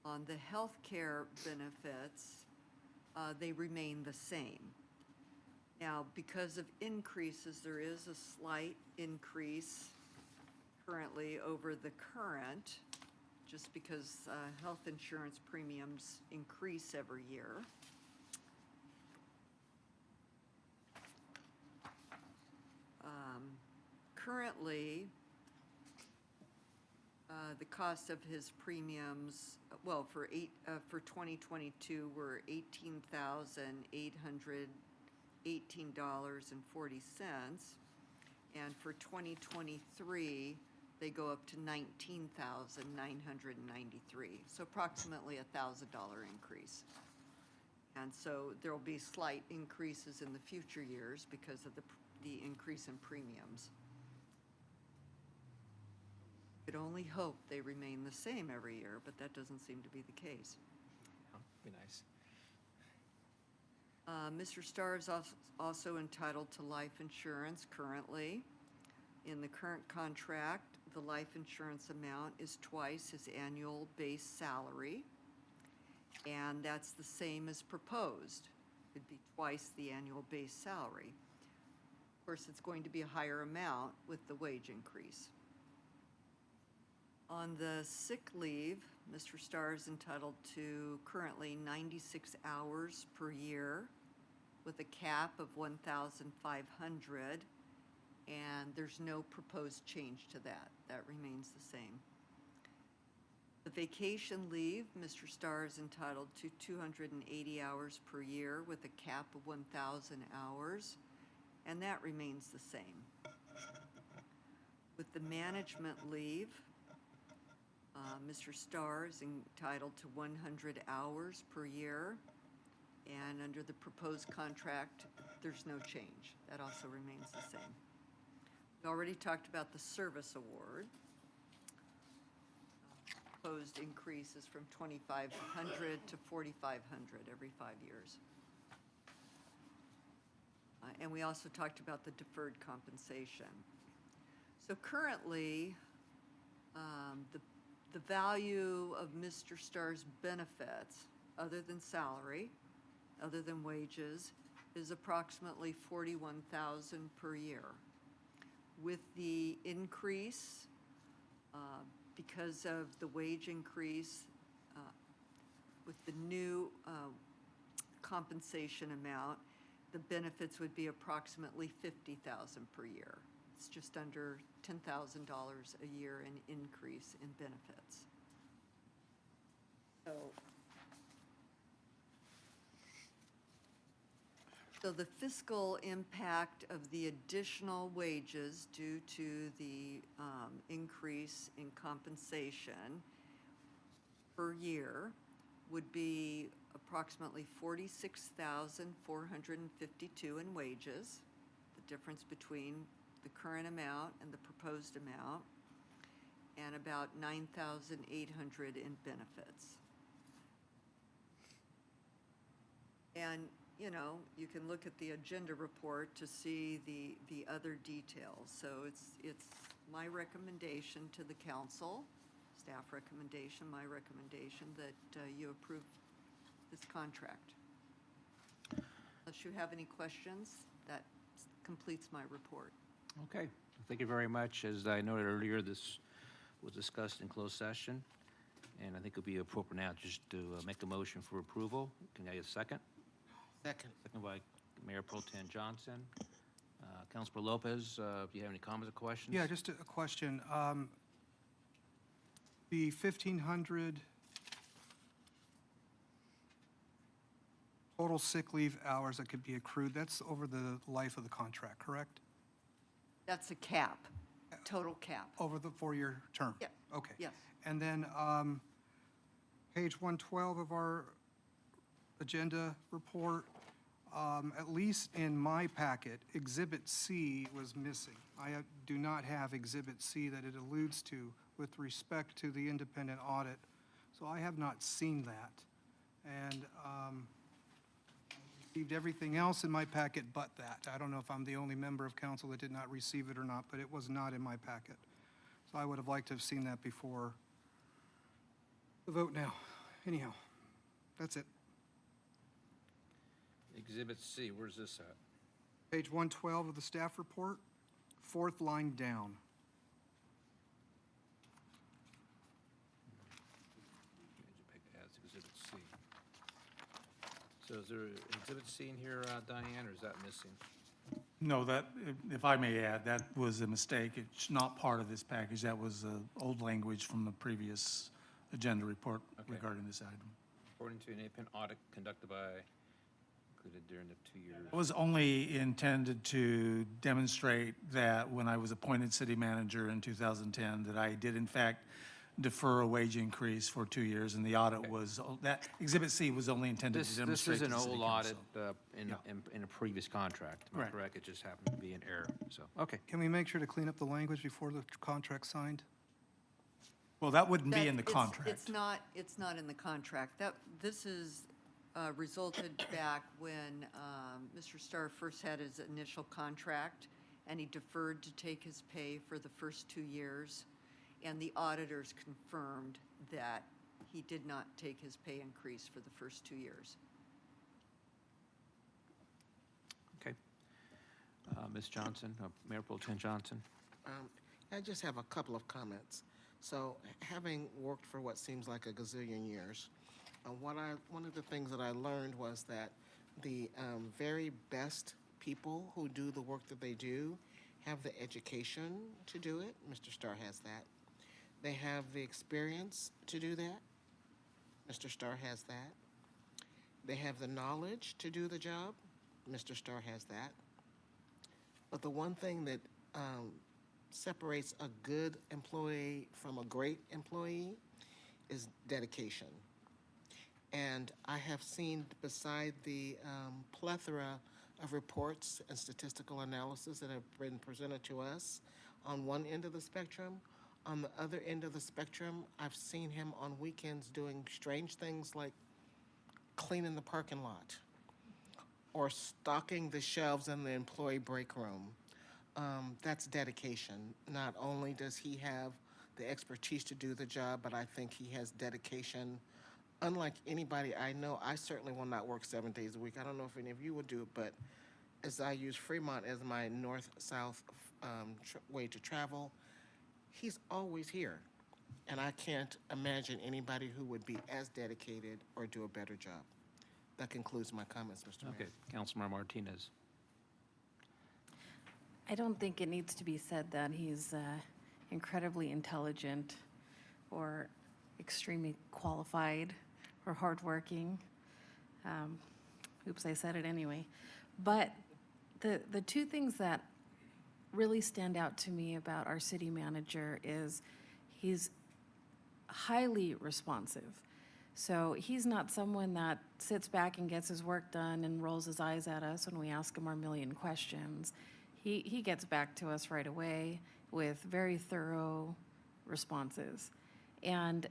On the health care benefits, they remain the same. Now, because of increases, there is a slight increase currently over the current, just because health insurance premiums increase every year. Currently, the cost of his premiums, well, for 2022 were $18,818.40, and for 2023 they go up to $19,993, so approximately $1,000 increase. And so there will be slight increases in the future years because of the increase in premiums. Could only hope they remain the same every year, but that doesn't seem to be the case. Be nice. Mr. Starr is also entitled to life insurance currently. In the current contract, the life insurance amount is twice his annual base salary, and that's the same as proposed. It'd be twice the annual base salary. Of course, it's going to be a higher amount with the wage increase. On the sick leave, Mr. Starr is entitled to currently 96 hours per year with a cap of 1,500, and there's no proposed change to that. That remains the same. The vacation leave, Mr. Starr is entitled to 280 hours per year with a cap of 1,000 hours, and that remains the same. With the management leave, Mr. Starr is entitled to 100 hours per year, and under the proposed contract, there's no change. That also remains the same. We already talked about the service award. Proposed increases from $2,500 to $4,500 every 5 years. And we also talked about the deferred compensation. So currently, the value of Mr. Starr's benefits, other than salary, other than wages, is approximately $41,000 per year. With the increase because of the wage increase, with the new compensation amount, the benefits would be approximately $50,000 per year. It's just under $10,000 a year in increase in benefits. So the fiscal impact of the additional wages due to the increase in compensation per year would be approximately $46,452 in wages, the difference between the current amount and the proposed amount, and about $9,800 in benefits. And, you know, you can look at the agenda report to see the other details. So it's my recommendation to the council, staff recommendation, my recommendation, that you approve this contract. Unless you have any questions, that completes my report. Okay, thank you very much. As I noted earlier, this was discussed in closed session, and I think it'll be appropriate now just to make a motion for approval. Can I get a second? Second. Second by Mayor Pro Tem Johnson. Councilor Lopez, do you have any comments or questions? Yeah, just a question. The 1,500 total sick leave hours that could be accrued, that's over the life of the contract, correct? That's a cap, total cap. Over the 4-year term? Yeah. Okay. Yes. And then page 112 of our agenda report, at least in my packet, Exhibit C was missing. I do not have Exhibit C that it alludes to with respect to the independent audit, so I have not seen that. And received everything else in my packet but that. I don't know if I'm the only member of council that did not receive it or not, but it was not in my packet. So I would have liked to have seen that before the vote now. Anyhow, that's it. Exhibit C, where's this at? Page 112 of the staff report, 4th line down. That's Exhibit C. So is there Exhibit C in here, Diane, or is that missing? No, that, if I may add, that was a mistake. It's not part of this package. That was old language from the previous agenda report regarding this item. According to an independent audit conducted by, included during the 2 years. It was only intended to demonstrate that when I was appointed city manager in 2010, that I did in fact defer a wage increase for 2 years, and the audit was, that Exhibit C was only intended to demonstrate This is to an the city old audit council. in a previous contract, am I Correct. correct? It just happened to be an error, so, okay. Can we make sure to clean up the language before the contract's signed? Well, that wouldn't be in the It's contract. It's not in the contract. This is resulted back when Mr. Starr first had his initial contract, and he deferred to take his pay for the first 2 years, and the auditors confirmed that he did not take his pay increase for the first 2 years. Okay. Ms. Johnson, Mayor Pro Tem Johnson? I just have a couple of comments. So, having worked for what seems like a gazillion years, one of the things that I learned was that the very best people who do the work that they do have the education to do it. Mr. Starr has that. They have the experience to do that. Mr. Starr has that. They have the knowledge to do the job. Mr. Starr has that. But the one thing that separates a good employee from a great employee is dedication. And I have seen, beside the plethora of reports and statistical analysis that have been presented to us on one end of the spectrum, on the other end of the spectrum, I've seen him on weekends doing strange things like cleaning the parking lot or stocking the shelves in the employee break room. That's dedication. Not only does he have the expertise to do the job, but I think he has dedication. Unlike anybody I know, I certainly will not work 7 days a week. I don't know if any of you would do it, but as I use Fremont as my north-south way to travel, he's always here. and I can't imagine anybody who would be as dedicated or do a better job. That concludes my comments, Mr. Mayor. Okay, Councilmember Martinez. I don't think it needs to be said that he's incredibly intelligent or extremely qualified or hardworking. Oops, I said it anyway. But the two things that really stand out to me about our city manager is he's highly responsive. So he's not someone that sits back and gets his work done and rolls his eyes at us when we ask him our million questions. He gets back to us right away with very thorough responses. And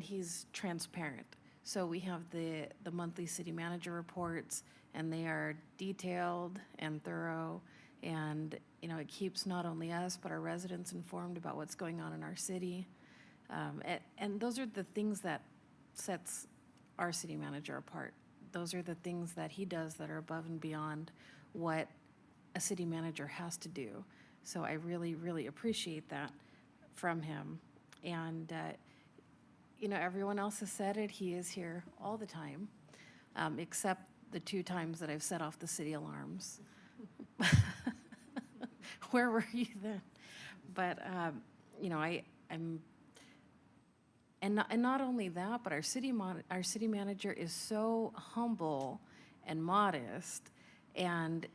he's transparent. So we have the monthly city manager reports, and they are detailed and thorough. And, you know, it keeps not only us, but our residents informed about what's going on in our city. And those are the things that sets our city manager apart. Those are the things that he does that are above and beyond what a city manager has to do. So I really, really appreciate that from him. And, you know, everyone else has said it. He is here all the time, except the 2 times that I've set off the city alarms. Where were you then? But, you know, I'm and not only that, but our city manager is so humble and modest. And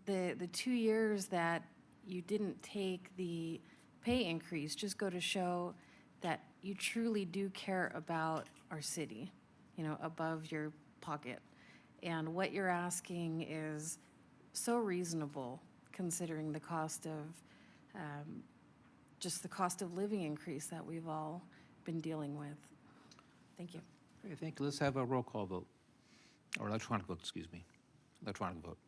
the 2 years that you didn't take the pay increase just go to show that you truly do care about our city, you know, above your pocket. And what you're asking is so reasonable considering the cost of, just the cost of living increase that we've all been dealing with. Thank you. Okay, thank you. Let's have a roll call vote, or electronic vote, excuse me. Electronic vote.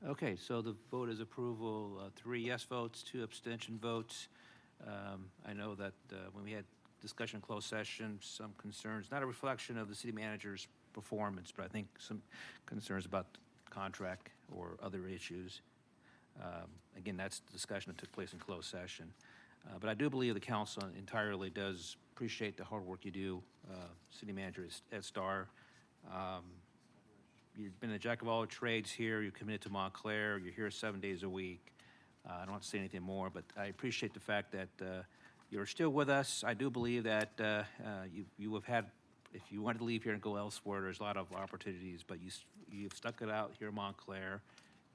Okay, so the vote is approval, 3 yes votes, 2 abstention votes. I know that when we had discussion in closed session, some concerns, not a reflection of the city manager's performance, but I think some concerns about contract or other issues. Again, that's the discussion that took place in closed session. But I do believe the council entirely does appreciate the hard work you do, city manager at Star. You've been a jack of all trades here. You're committed to Montclair. You're here 7 days a week. I don't have to say anything more, but I appreciate the fact that you're still with us. I do believe that you have had, if you wanted to leave here and go elsewhere, there's a lot of opportunities, but you've stuck it out here in Montclair,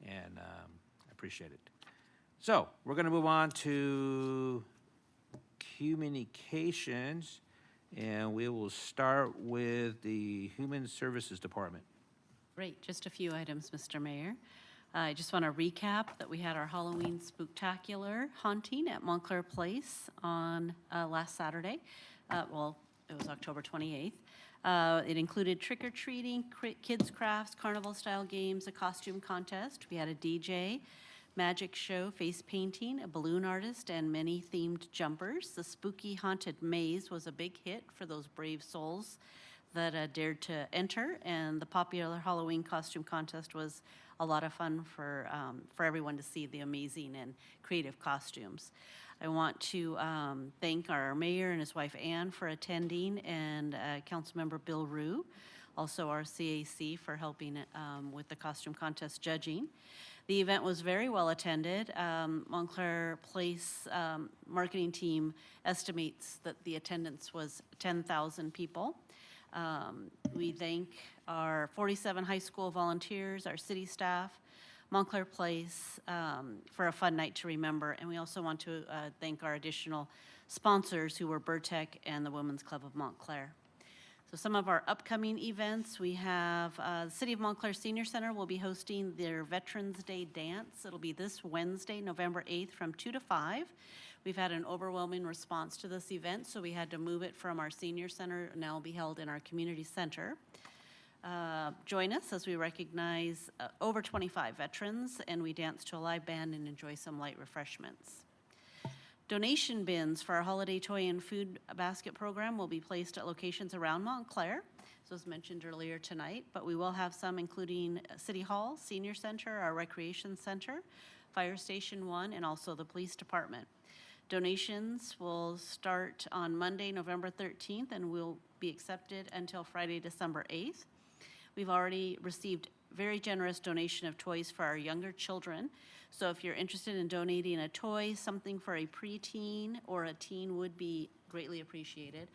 and I appreciate it. So we're going to move on to communications, and we will start with the Human Services Department. Great, just a few items, Mr. Mayor. I just want to recap that we had our Halloween Spooktacular haunting at Montclair Place on last Saturday. Well, it was October 28th. It included trick-or-treating, kids' crafts, carnival-style games, a costume contest. We had a DJ, magic show, face painting, a balloon artist, and many themed jumpers. The spooky haunted maze was a big hit for those brave souls that dared to enter, and the popular Halloween costume contest was a lot of fun for everyone to see the amazing and creative costumes. I want to thank our mayor and his wife Ann for attending, and Councilmember Bill Rue, also our CAC, for helping with the costume contest judging. The event was very well attended. Montclair Place marketing team estimates that the attendance was 10,000 people. We thank our 47 high school volunteers, our city staff, Montclair Place for a fun night to remember. And we also want to thank our additional sponsors who were Burtech and the Women's Club of Montclair. So some of our upcoming events, we have the City of Montclair Senior Center will be hosting their Veterans Day Dance. It'll be this Wednesday, November 8th from 2 to 5. We've had an overwhelming response to this event, so we had to move it from our senior center, now will be held in our community center. Join us as we recognize over 25 veterans, and we dance to a live band and enjoy some light refreshments. Donation bins for our holiday toy and food basket program will be placed at locations around Montclair, so as mentioned earlier tonight, but we will have some including City Hall, Senior Center, our Recreation Center, Fire Station 1, and also the Police Department. Donations will start on Monday, November 13th, and will be accepted until Friday, December 8th. We've already received very generous donation of toys for our younger children. So if you're interested in donating a toy, something for a preteen or a teen would be greatly appreciated.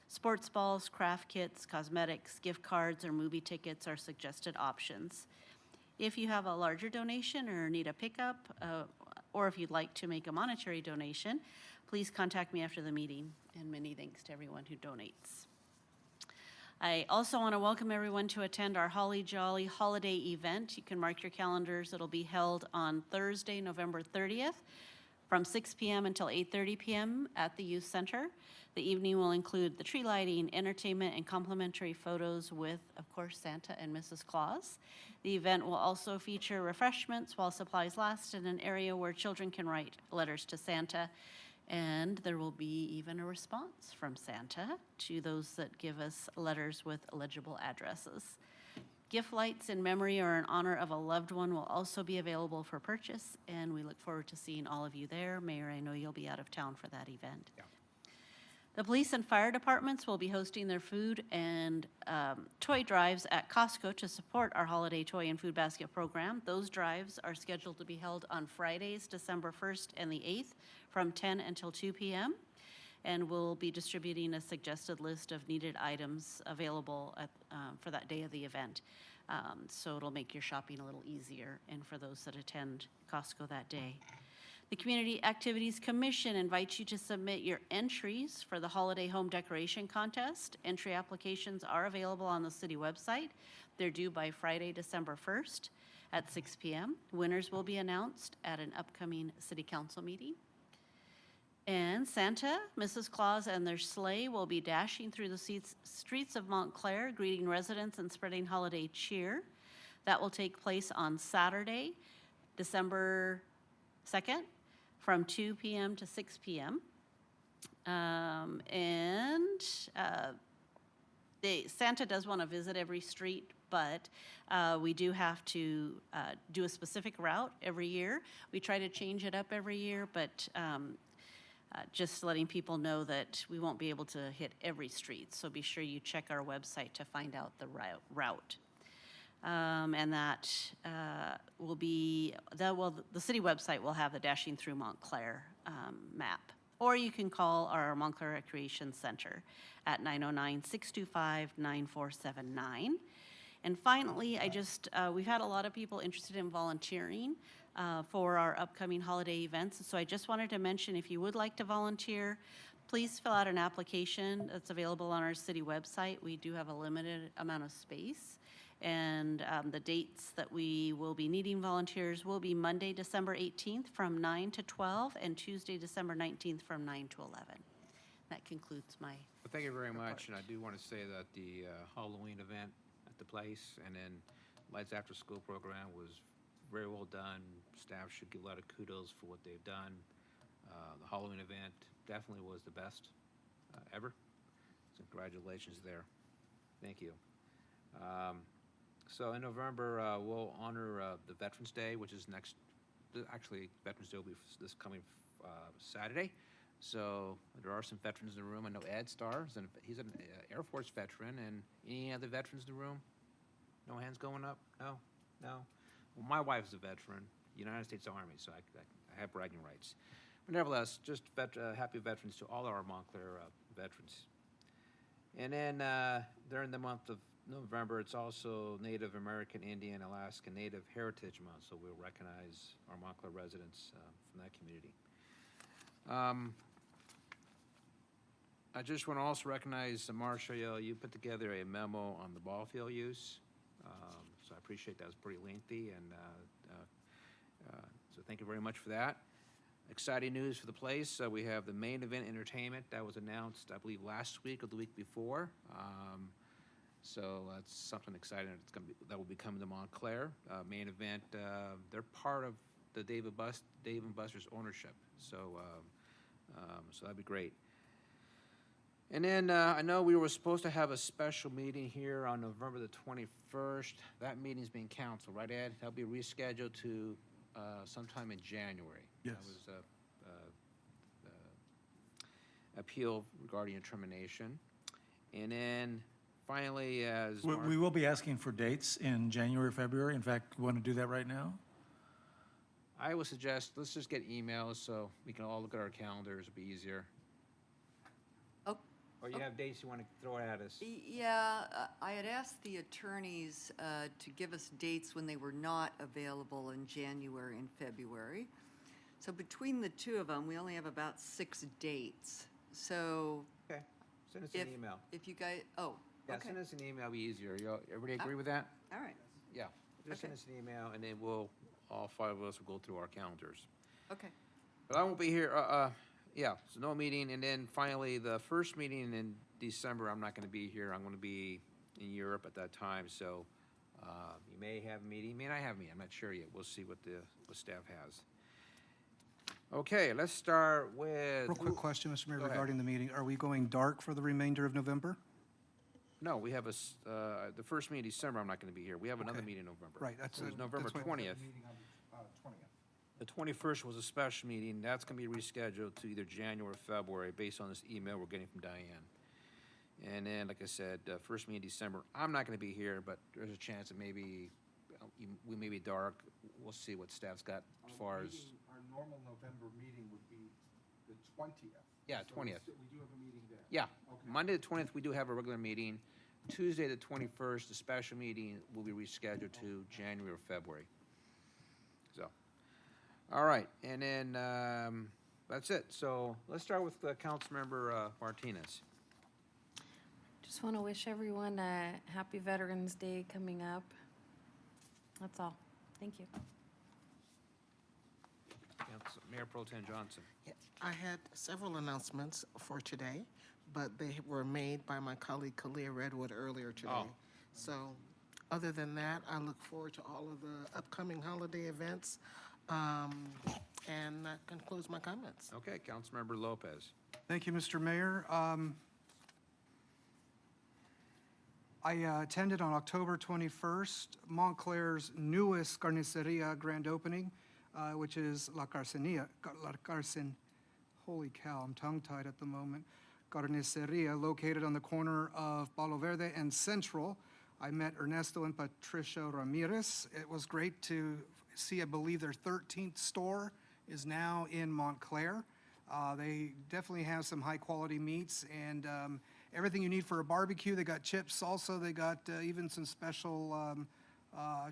Sports balls, craft kits, cosmetics, gift cards, or movie tickets are suggested options. If you have a larger donation or need a pickup, or if you'd like to make a monetary donation, please contact me after the meeting. And many thanks to everyone who donates. I also want to welcome everyone to attend our Holly Jolly holiday event. You can mark your calendars. It'll be held on Thursday, November 30th from 6 p.m. until 8:30 p.m. at the Youth Center. The evening will include the tree lighting, entertainment, and complimentary photos with, of course, Santa and Mrs. Claus. The event will also feature refreshments while supplies last in an area where children can write letters to Santa. And there will be even a response from Santa to those that give us letters with legible addresses. Gift lights in memory or in honor of a loved one will also be available for purchase, and we look forward to seeing all of you there. Mayor, I know you'll be out of town for that event. Yeah. The police and fire departments will be hosting their food and toy drives at Costco to support our holiday toy and food basket program. Those drives are scheduled to be held on Fridays, December 1st and the 8th from 10 until 2 p.m. And we'll be distributing a suggested list of needed items available at, for that day of the event. So it'll make your shopping a little easier and for those that attend Costco that day. The Community Activities Commission invites you to submit your entries for the Holiday Home Decoration Contest. Entry applications are available on the city website. They're due by Friday, December 1st at 6 p.m. Winners will be announced at an upcoming city council meeting. And Santa, Mrs. Claus, and their sleigh will be dashing through the streets of Montclair, greeting residents and spreading holiday cheer. That will take place on Saturday, December 2nd, from 2 p.m. to 6 p.m. Santa does want to visit every street, but we do have to do a specific route every year. We try to change it up every year, but just letting people know that we won't be able to hit every street. So be sure you check our website to find out the route. And that will be, the city website will have the Dashing Through Montclair map. Or you can call our Montclair Recreation Center at 909-625-9479. And finally, we've had a lot of people interested in volunteering for our upcoming holiday events. So I just wanted to mention, if you would like to volunteer, please fill out an application that's available on our city website. We do have a limited amount of space. And the dates that we will be needing volunteers will be Monday, December 18th from 9 to 12 and Tuesday, December 19th from 9 to 11. That concludes my Well, thank you very much. And I do want to say that the Halloween event at the place and then Lights After School program was very well done. Staff should get a lot of kudos for what they've done. The Halloween event definitely was the best ever. So congratulations there. Thank you. So in November, we'll honor the Veterans Day, which is actually Veterans Day will be this coming Saturday. So there are some veterans in the room. I know Ed Starr, he's an Air Force veteran, and any other veterans in the room? No hands going up? No? Well, my wife's a veteran, United States Army, so I have bragging rights. But nevertheless, just happy veterans to all our Montclair veterans. And then during the month of November, it's also Native American, Indian, Alaska Native Heritage Month, so we'll recognize our Montclair residents from that community. I just want to also recognize Marcia, you put together a memo on the ball field use, so I appreciate that. It was pretty lengthy, and so thank you very much for that. Exciting news for the place. We have the main event entertainment that was announced, I believe, last week or the week before. So that's something exciting that will be coming to Montclair. Main event, they're part of the Dave and Buster's ownership. So So that'd be great. And then I know we were supposed to have a special meeting here on November the 21st. That meeting's being canceled, right, Ed? That'll be rescheduled to sometime in January. Yes. That was appeal regarding your termination. And then finally, as We Mark- we will be asking for dates in January, February. In fact, we want to do that right now? I would suggest, let's just get emails so we can all look at our calendars, it'll be easier. Oh, Or you have dates you want to throw at us? Yeah, I had asked the attorneys to give us dates when they were not available in January and February. So between the two of them, we only have about 6 dates. So Okay, send us if, an email. if you guys, oh, Yeah, okay, send us an email, it'll be easier. Everybody agree with that? all right, Yeah, just send Okay. us an email and then we'll, all 5 of us will go through our calendars. okay. But I won't be here, yeah, so no meeting, and then finally, the first meeting in December, I'm not gonna be here, I'm gonna be in Europe at that time, so, you may have a meeting, you may not have a meeting, I'm not sure yet, we'll see what staff has. Okay, let's start with. Real quick question, Mr. Mayor, Go ahead. regarding the meeting. Are we going dark for the remainder of November? No, we have the first meeting in December, I'm not gonna be here, we have another Okay. meeting in November. Right, that's So it's it. November That's what- 20th. The 21st was a special meeting, that's gonna be rescheduled to either January or February, based on this email we're getting from Diane. And then, like I said, first meeting in December, I'm not gonna be here, but there's a chance that maybe, we may be dark, we'll see what staff's got as far as. Our normal November meeting would be the 20th. Yeah, 20th. We do have a meeting there. Yeah, Okay. Monday the 20th, we do have a regular meeting. Tuesday the 21st, the special meeting will be rescheduled to January or February. So, all right, and then, that's it. So let's start with Councilmember Martinez. Just want to wish everyone a happy Veterans Day coming up. That's all. Thank you. Mayor Pro Tem Johnson. Yeah, I had several announcements for today, but they were made by my colleague Kalia Redwood earlier today. Oh. So, other than that, I look forward to all of the upcoming holiday events, and that concludes my comments. Okay, Councilmember Lopez. Thank you, Mr. Mayor. I attended on October 21st Montclair's newest carniceria grand opening, which is La Carcenia, holy cow, I'm tongue-tied at the moment, Carniceria, located on the corner of Palo Verde and Central. I met Ernesto and Patricia Ramirez. It was great to see, I believe their 13th store is now in Montclair. They definitely have some high-quality meats and everything you need for a barbecue. They got chips, salsa, they got even some special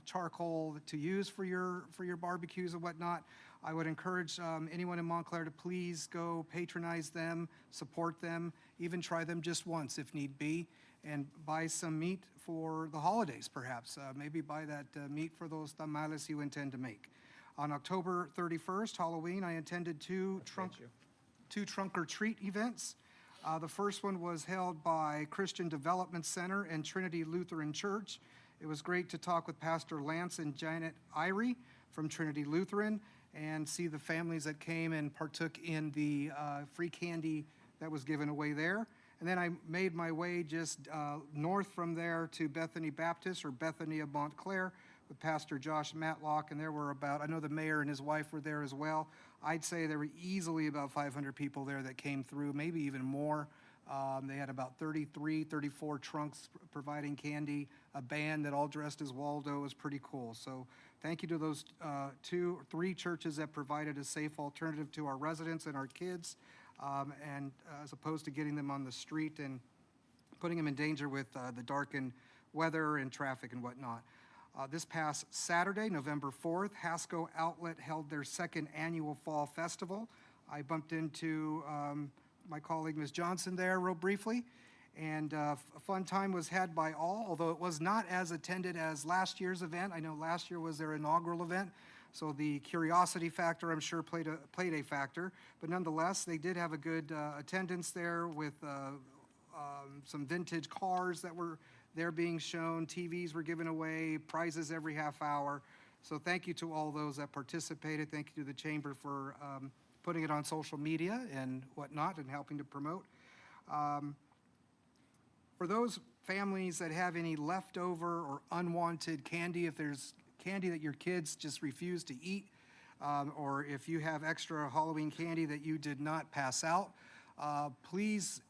charcoal to use for your barbecues and whatnot. I would encourage anyone in Montclair to please go patronize them, support them, even try them just once if need be, and buy some meat for the holidays perhaps. Maybe buy that meat for those tamales you intend to make. On October 31st, Halloween, I attended two trunk or treat events. The first one was held by Christian Development Center and Trinity Lutheran Church. It was great to talk with Pastor Lance and Janet Irie from Trinity Lutheran and see the families that came and partook in the free candy that was given away there. And then I made my way just north from there to Bethany Baptist, or Bethany of Montclair, with Pastor Josh Matlock, and there were about, I know the mayor and his wife were there as well. I'd say there were easily about 500 people there that came through, maybe even more. They had about 34 trunks providing candy, a band that all dressed as Waldo. It was pretty cool. So thank you to those 2 or 3 churches that provided a safe alternative to our residents and our kids, and as opposed to getting them on the street and putting them in danger with the darkened weather and traffic and whatnot. This past Saturday, November 4th, Hasco Outlet held their 2nd annual Fall Festival. I bumped into my colleague, Ms. Johnson, there real briefly, and a fun time was had by all, although it was not as attended as last year's event. I know last year was their inaugural event, so the curiosity factor, I'm sure, played a factor, but nonetheless, they did have a good attendance there with some vintage cars that were there being shown, TVs were given away, prizes every half hour. So thank you to all those that participated. Thank you to the Chamber for putting it on social media and whatnot and helping to promote. For those families that have any leftover or unwanted candy, if there's candy that your kids just refuse to eat, or if you have extra Halloween candy that you did not pass out, please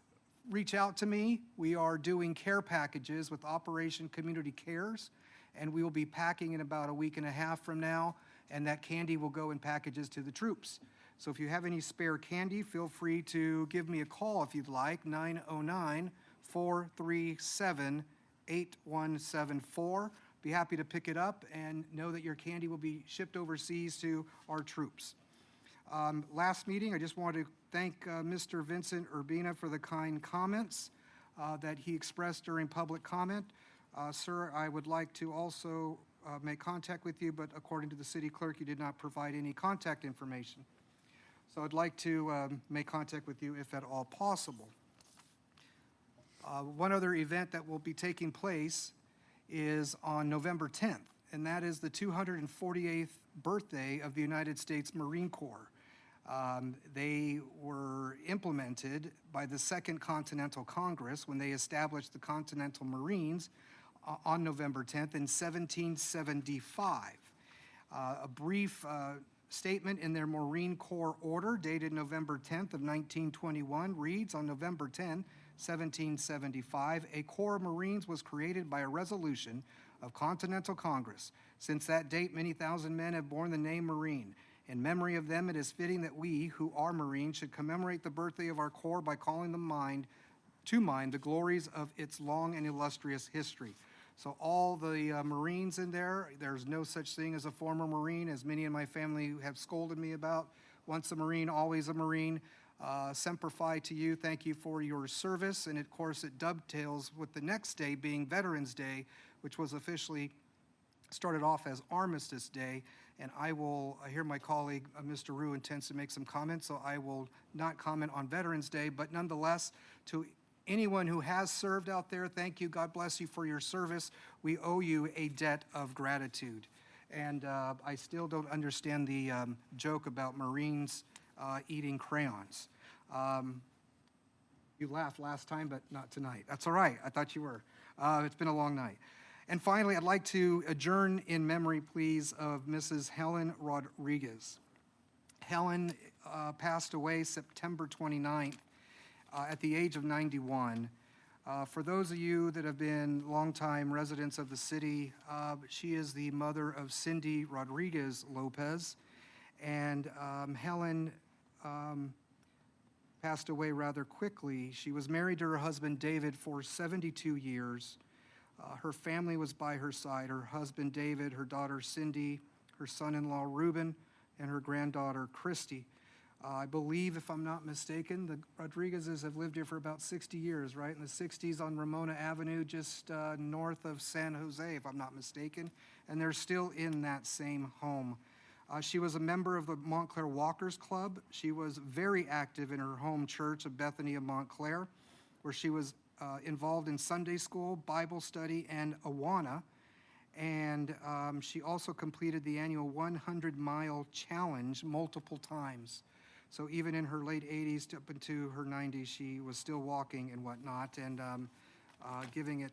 reach out to me. We are doing care packages with Operation Community Cares, and we will be packing in about a week and a half from now, and that candy will go in packages to the troops. So if you have any spare candy, feel free to give me a call if you'd like, 909-437-8174. Be happy to pick it up and know that your candy will be shipped overseas to our troops. Last meeting, I just want to thank Mr. Vincent Urbina for the kind comments that he expressed during public comment. Sir, I would like to also make contact with you, but according to the city clerk, you did not provide any contact information. So I'd like to make contact with you if at all possible. One other event that will be taking place is on November 10th, and that is the 248th birthday of the United States Marine Corps. They were implemented by the Second Continental Congress when they established the Continental Marines on November 10th in 1775. A brief statement in their Marine Corps order dated November 10th of 1921 reads, on November 10, 1775, a Corps of Marines was created by a resolution of Continental Congress. Since that date, many thousand men have borne the name Marine. In memory of them, it is fitting that we, who are Marines, should commemorate the birthday of our Corps by calling to mind the glories of its long and illustrious history. So all the Marines in there, there's no such thing as a former Marine, as many in my family have scolded me about. Once a Marine, always a Marine. Semper Fi to you. Thank you for your service. And of course, it dovetails with the next day being Veterans Day, which was officially started off as Armistice Day. And I hear my colleague, Mr. Rue, intends to make some comments, so I will not comment on Veterans Day. But nonetheless, to anyone who has served out there, thank you. God bless you for your service. We owe you a debt of gratitude. And I still don't understand the joke about Marines eating crayons. You laughed last time, but not tonight. That's all right. I thought you were. It's been a long night. And finally, I'd like to adjourn in memory, please, of Mrs. Helen Rodriguez. Helen passed away September 29th at the age of 91. For those of you that have been longtime residents of the city, she is the mother of Cindy Rodriguez Lopez. And Helen passed away rather quickly. She was married to her husband David for 72 years. Her family was by her side, her husband David, her daughter Cindy, her son-in-law Reuben, and her granddaughter Christy. I believe, if I'm not mistaken, the Rodriguezes have lived here for about 60 years, right? In the 60s on Ramona Avenue, just north of San Jose, if I'm not mistaken. And they're still in that same home. She was a member of the Montclair Walkers Club. She was very active in her home church of Bethany of Montclair, where she was involved in Sunday school, Bible study, and Awana. And she also completed the annual 100-mile challenge multiple times. So even in her late 80s up into her 90s, she was still walking and whatnot, and giving it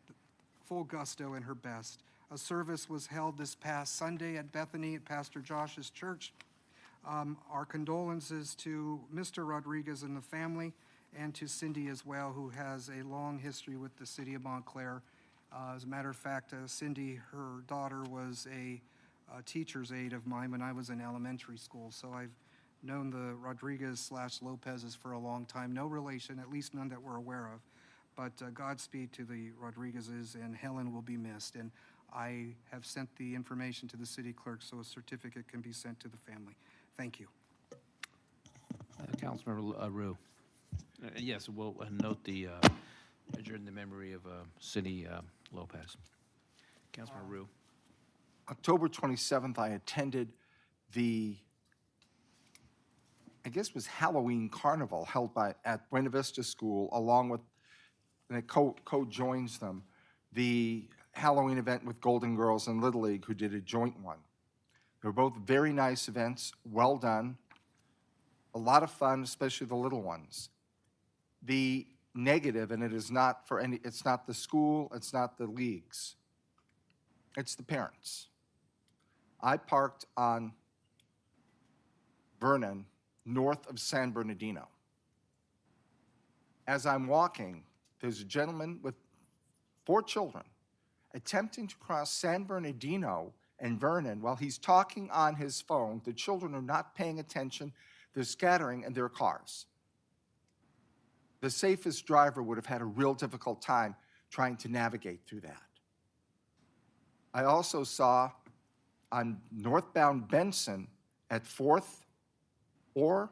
full gusto and her best. A service was held this past Sunday at Bethany at Pastor Josh's church. Our condolences to Mr. Rodriguez and the family, and to Cindy as well, who has a long history with the city of Montclair. As a matter of fact, Cindy, her daughter, was a teacher's aide of mine when I was in elementary school. So I've known the Rodriguez/Lopezes for a long time. No relation, at least none that we're aware of. But Godspeed to the Rodriguezes, and Helen will be missed. And I have sent the information to the city clerk so a certificate can be sent to the family. Thank you. Councilmember Rue. Yes, we'll note the adjourn the memory of Cindy Lopez. Councilmember Rue. October 27th, I attended the, I guess it was Halloween Carnival held at Buena Vista School, along with, and it co-joins them, the Halloween event with Golden Girls and Little League, who did a joint one. They were both very nice events, well done. a lot of fun, especially the little ones. The negative, and it is not for any, it's not the school, it's not the leagues, it's the parents. I parked on Vernon, north of San Bernardino. As I'm walking, there's a gentleman with 4 children attempting to cross San Bernardino and Vernon while he's talking on his phone. The children are not paying attention. They're scattering in their cars. The safest driver would have had a real difficult time trying to navigate through that. I also saw on northbound Benson at 4th or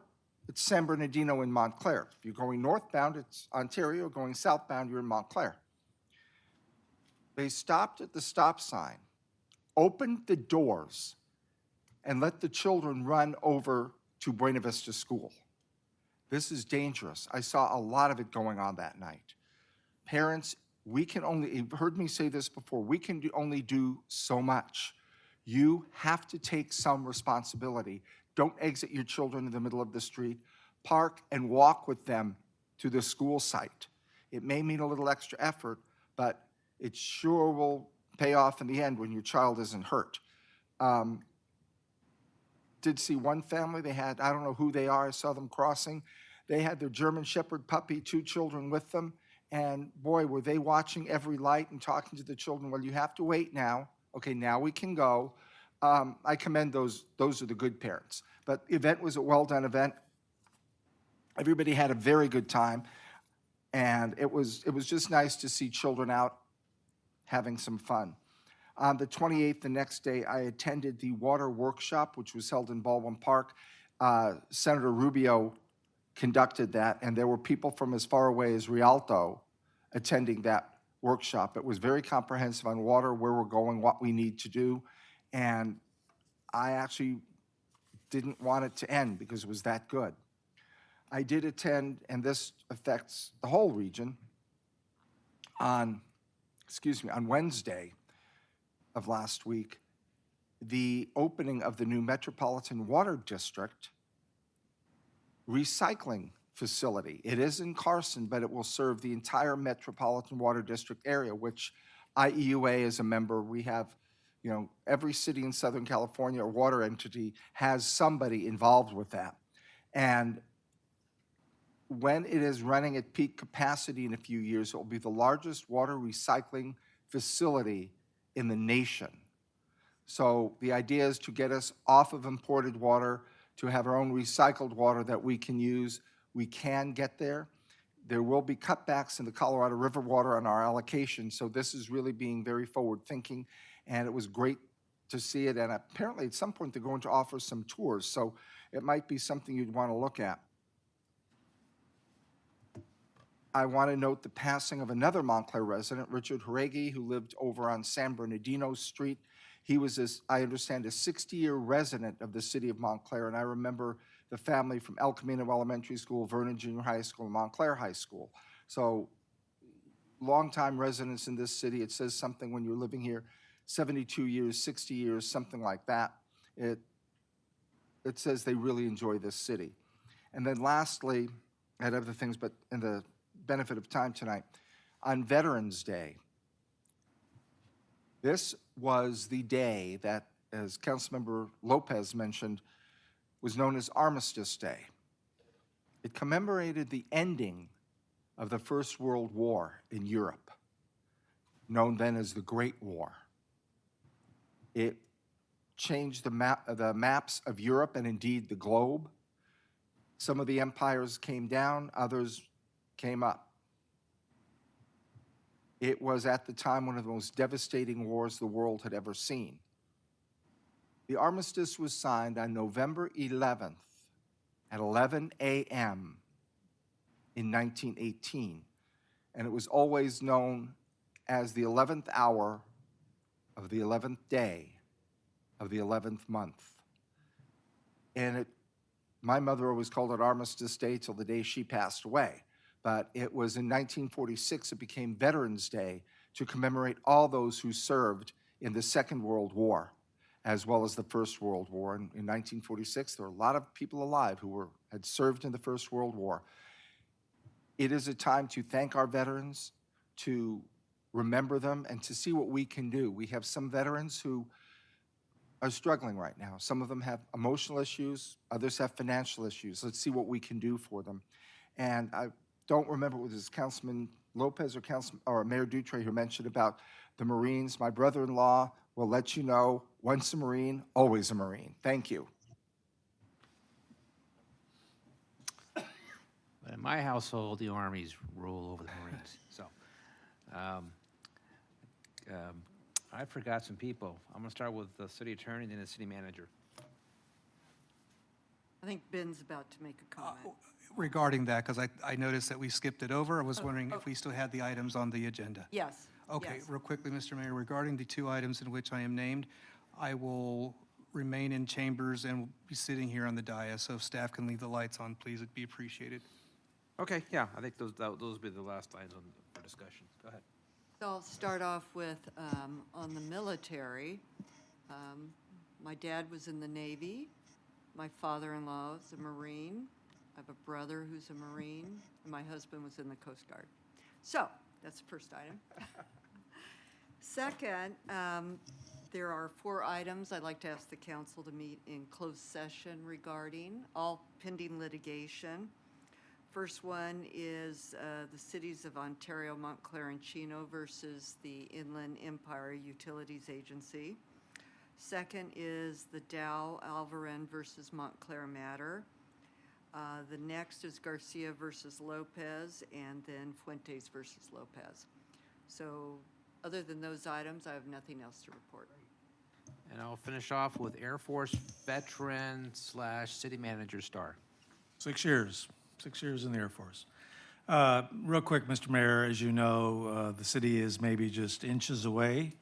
it's San Bernardino in Montclair. If you're going northbound, it's Ontario. Going southbound, you're in Montclair. They stopped at the stop sign, opened the doors, and let the children run over to Buena Vista School. This is dangerous. I saw a lot of it going on that night. Parents, we can only, you've heard me say this before, we can only do so much. You have to take some responsibility. Don't exit your children in the middle of the street. Park and walk with them to the school site. It may mean a little extra effort, but it sure will pay off in the end when your child isn't hurt. Did see one family, they had, I don't know who they are, I saw them crossing. They had their German Shepherd puppy, 2 children with them, and boy, were they watching every light and talking to the children, well, you have to wait now. Okay, now we can go. I commend those are the good parents. But the event was a well-done event. Everybody had a very good time, and it was just nice to see children out having some fun. On the 28th, the next day, I attended the water workshop, which was held in Baldwin Park. Senator Rubio conducted that, and there were people from as far away as Rialto attending that workshop. It was very comprehensive on water, where we're going, what we need to do, and I actually didn't want it to end because it was that good. I did attend, and this affects the whole region, on Wednesday of last week, the opening of the new Metropolitan Water District recycling facility. It is in Carson, but it will serve the entire Metropolitan Water District area, which IEUA is a member. We have, every city in Southern California or water entity has somebody involved with that. And when it is running at peak capacity in a few years, it will be the largest water recycling facility in the nation. So the idea is to get us off of imported water, to have our own recycled water that we can use. We can get there. There will be cutbacks in the Colorado River water on our allocation, so this is really being very forward-thinking, and it was great to see it, and apparently at some point they're going to offer some tours, so it might be something you'd want to look at. I want to note the passing of another Montclair resident, Richard Haregi, who lived over on San Bernardino Street. He was, I understand, a 60-year resident of the city of Montclair, and I remember the family from El Camino Elementary School, Vernon Junior High School, and Montclair High School. So longtime residents in this city, it says something when you're living here 72 years, 60 years, something like that. It says they really enjoy this city. And then lastly, I had other things, but in the benefit of time tonight, on Veterans Day, this was the day that, as Councilmember Lopez mentioned, was known as Armistice Day. It commemorated the ending of the First World War in Europe, known then as the Great War. It changed the maps of Europe and indeed the globe. Some of the empires came down, others came up. It was at the time one of the most devastating wars the world had ever seen. The armistice was signed on November 11th at 11 a.m. in 1918, and it was always known as the 11th hour of the 11th day of the 11th month. And my mother always called it Armistice Day till the day she passed away. But it was in 1946 it became Veterans Day to commemorate all those who served in the Second World War. as well as the First World War. In 1946, there were a lot of people alive who had served in the First World War. It is a time to thank our veterans, to remember them, and to see what we can do. We have some veterans who are struggling right now. Some of them have emotional issues, others have financial issues. Let's see what we can do for them. And I don't remember whether it was Councilman Lopez or Mayor Dutre who mentioned about the Marines. My brother-in-law will let you know, once a Marine, always a Marine. Thank you. In my household, the Army's rule over the Marines. So, I forgot some people. I'm going to start with the city attorney and then the city manager. I think Ben's about to make a comment. Regarding that, because I noticed that we skipped it over. I was wondering if we still had the items on the agenda. Yes. Okay, yes. real quickly, Mr. Mayor, regarding the two items in which I am named, I will remain in chambers and will be sitting here on the dais, so if staff can leave the lights on, please, it'd be appreciated. Okay, yeah, I think those will be the last items for discussion. Go ahead. So I'll start off with on the military. My dad was in the Navy. My father-in-law is a Marine. I have a brother who's a Marine, and my husband was in the Coast Guard. So that's the first item. Second, there are 4 items I'd like to ask the council to meet in closed session regarding, all pending litigation. First one is the cities of Ontario, Montclair, and Chino versus the Inland Empire Utilities Agency. Second is the Dow Alvaren versus Montclair matter. The next is Garcia versus Lopez, and then Fuentes versus Lopez. So other than those items, I have nothing else to report. And I'll finish off with Air Force veteran / city manager star. 6 years. 6 years in the Air Force. Real quick, Mr. Mayor, as you know, the city is maybe just inches away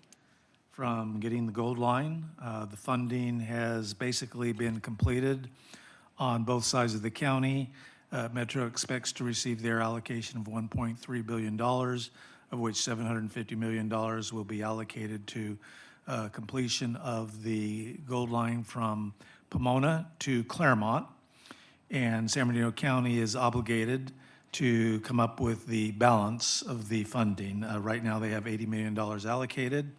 from getting the gold line. The funding has basically been completed on both sides of the county. Metro expects to receive their allocation of $1.3 billion, of which $750 million will be allocated to completion of the gold line from Pomona to Claremont. And San Bernardino County is obligated to come up with the balance of the funding. Right now, they have $80 million allocated.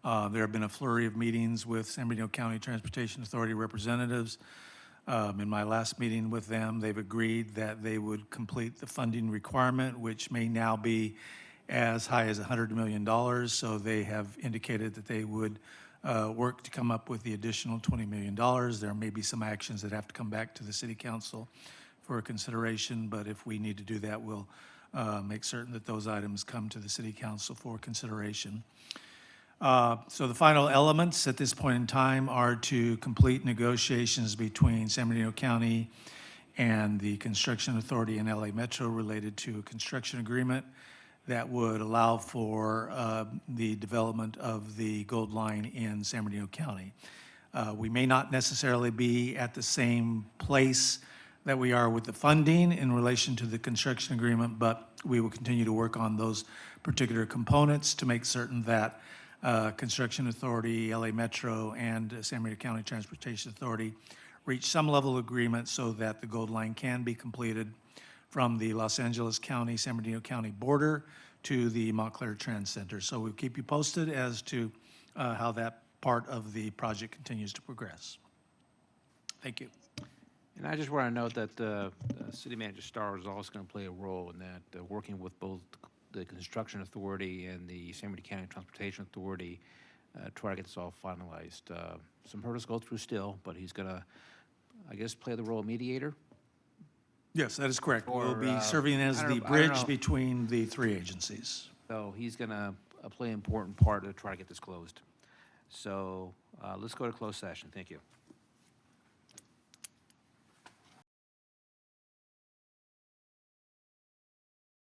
There have been a flurry of meetings with San Bernardino County Transportation Authority representatives. In my last meeting with them, they've agreed that they would complete the funding requirement, which may now be as high as $100 million. So they have indicated that they would work to come up with the additional $20 million. There may be some actions that have to come back to the city council for consideration, but if we need to do that, we'll make certain that those items come to the city council for consideration. So the final elements at this point in time are to complete negotiations between San Bernardino County and the Construction Authority in LA Metro related to a construction agreement that would allow for the development of the gold line in San Bernardino County. We may not necessarily be at the same place that we are with the funding in relation to the construction agreement, but we will continue to work on those particular components to make certain that Construction Authority, LA Metro, and San Bernardino County Transportation Authority reach some level of agreement so that the gold line can be completed from the Los Angeles County, San Bernardino County border to the Montclair Trans Center. So we'll keep you posted as to how that part of the project continues to progress. Thank you. And I just want to note that the city manager star is also going to play a role in that, working with both the Construction Authority and the San Bernardino County Transportation Authority, try to get this all finalized. Some hurdles to go through still, but he's going to, I guess, play the role of mediator. Yes, that is correct. We'll Or, be serving as I the don't know. bridge between the 3 agencies. So he's going to play an important part to try to get this closed. So let's go to closed session. Thank you.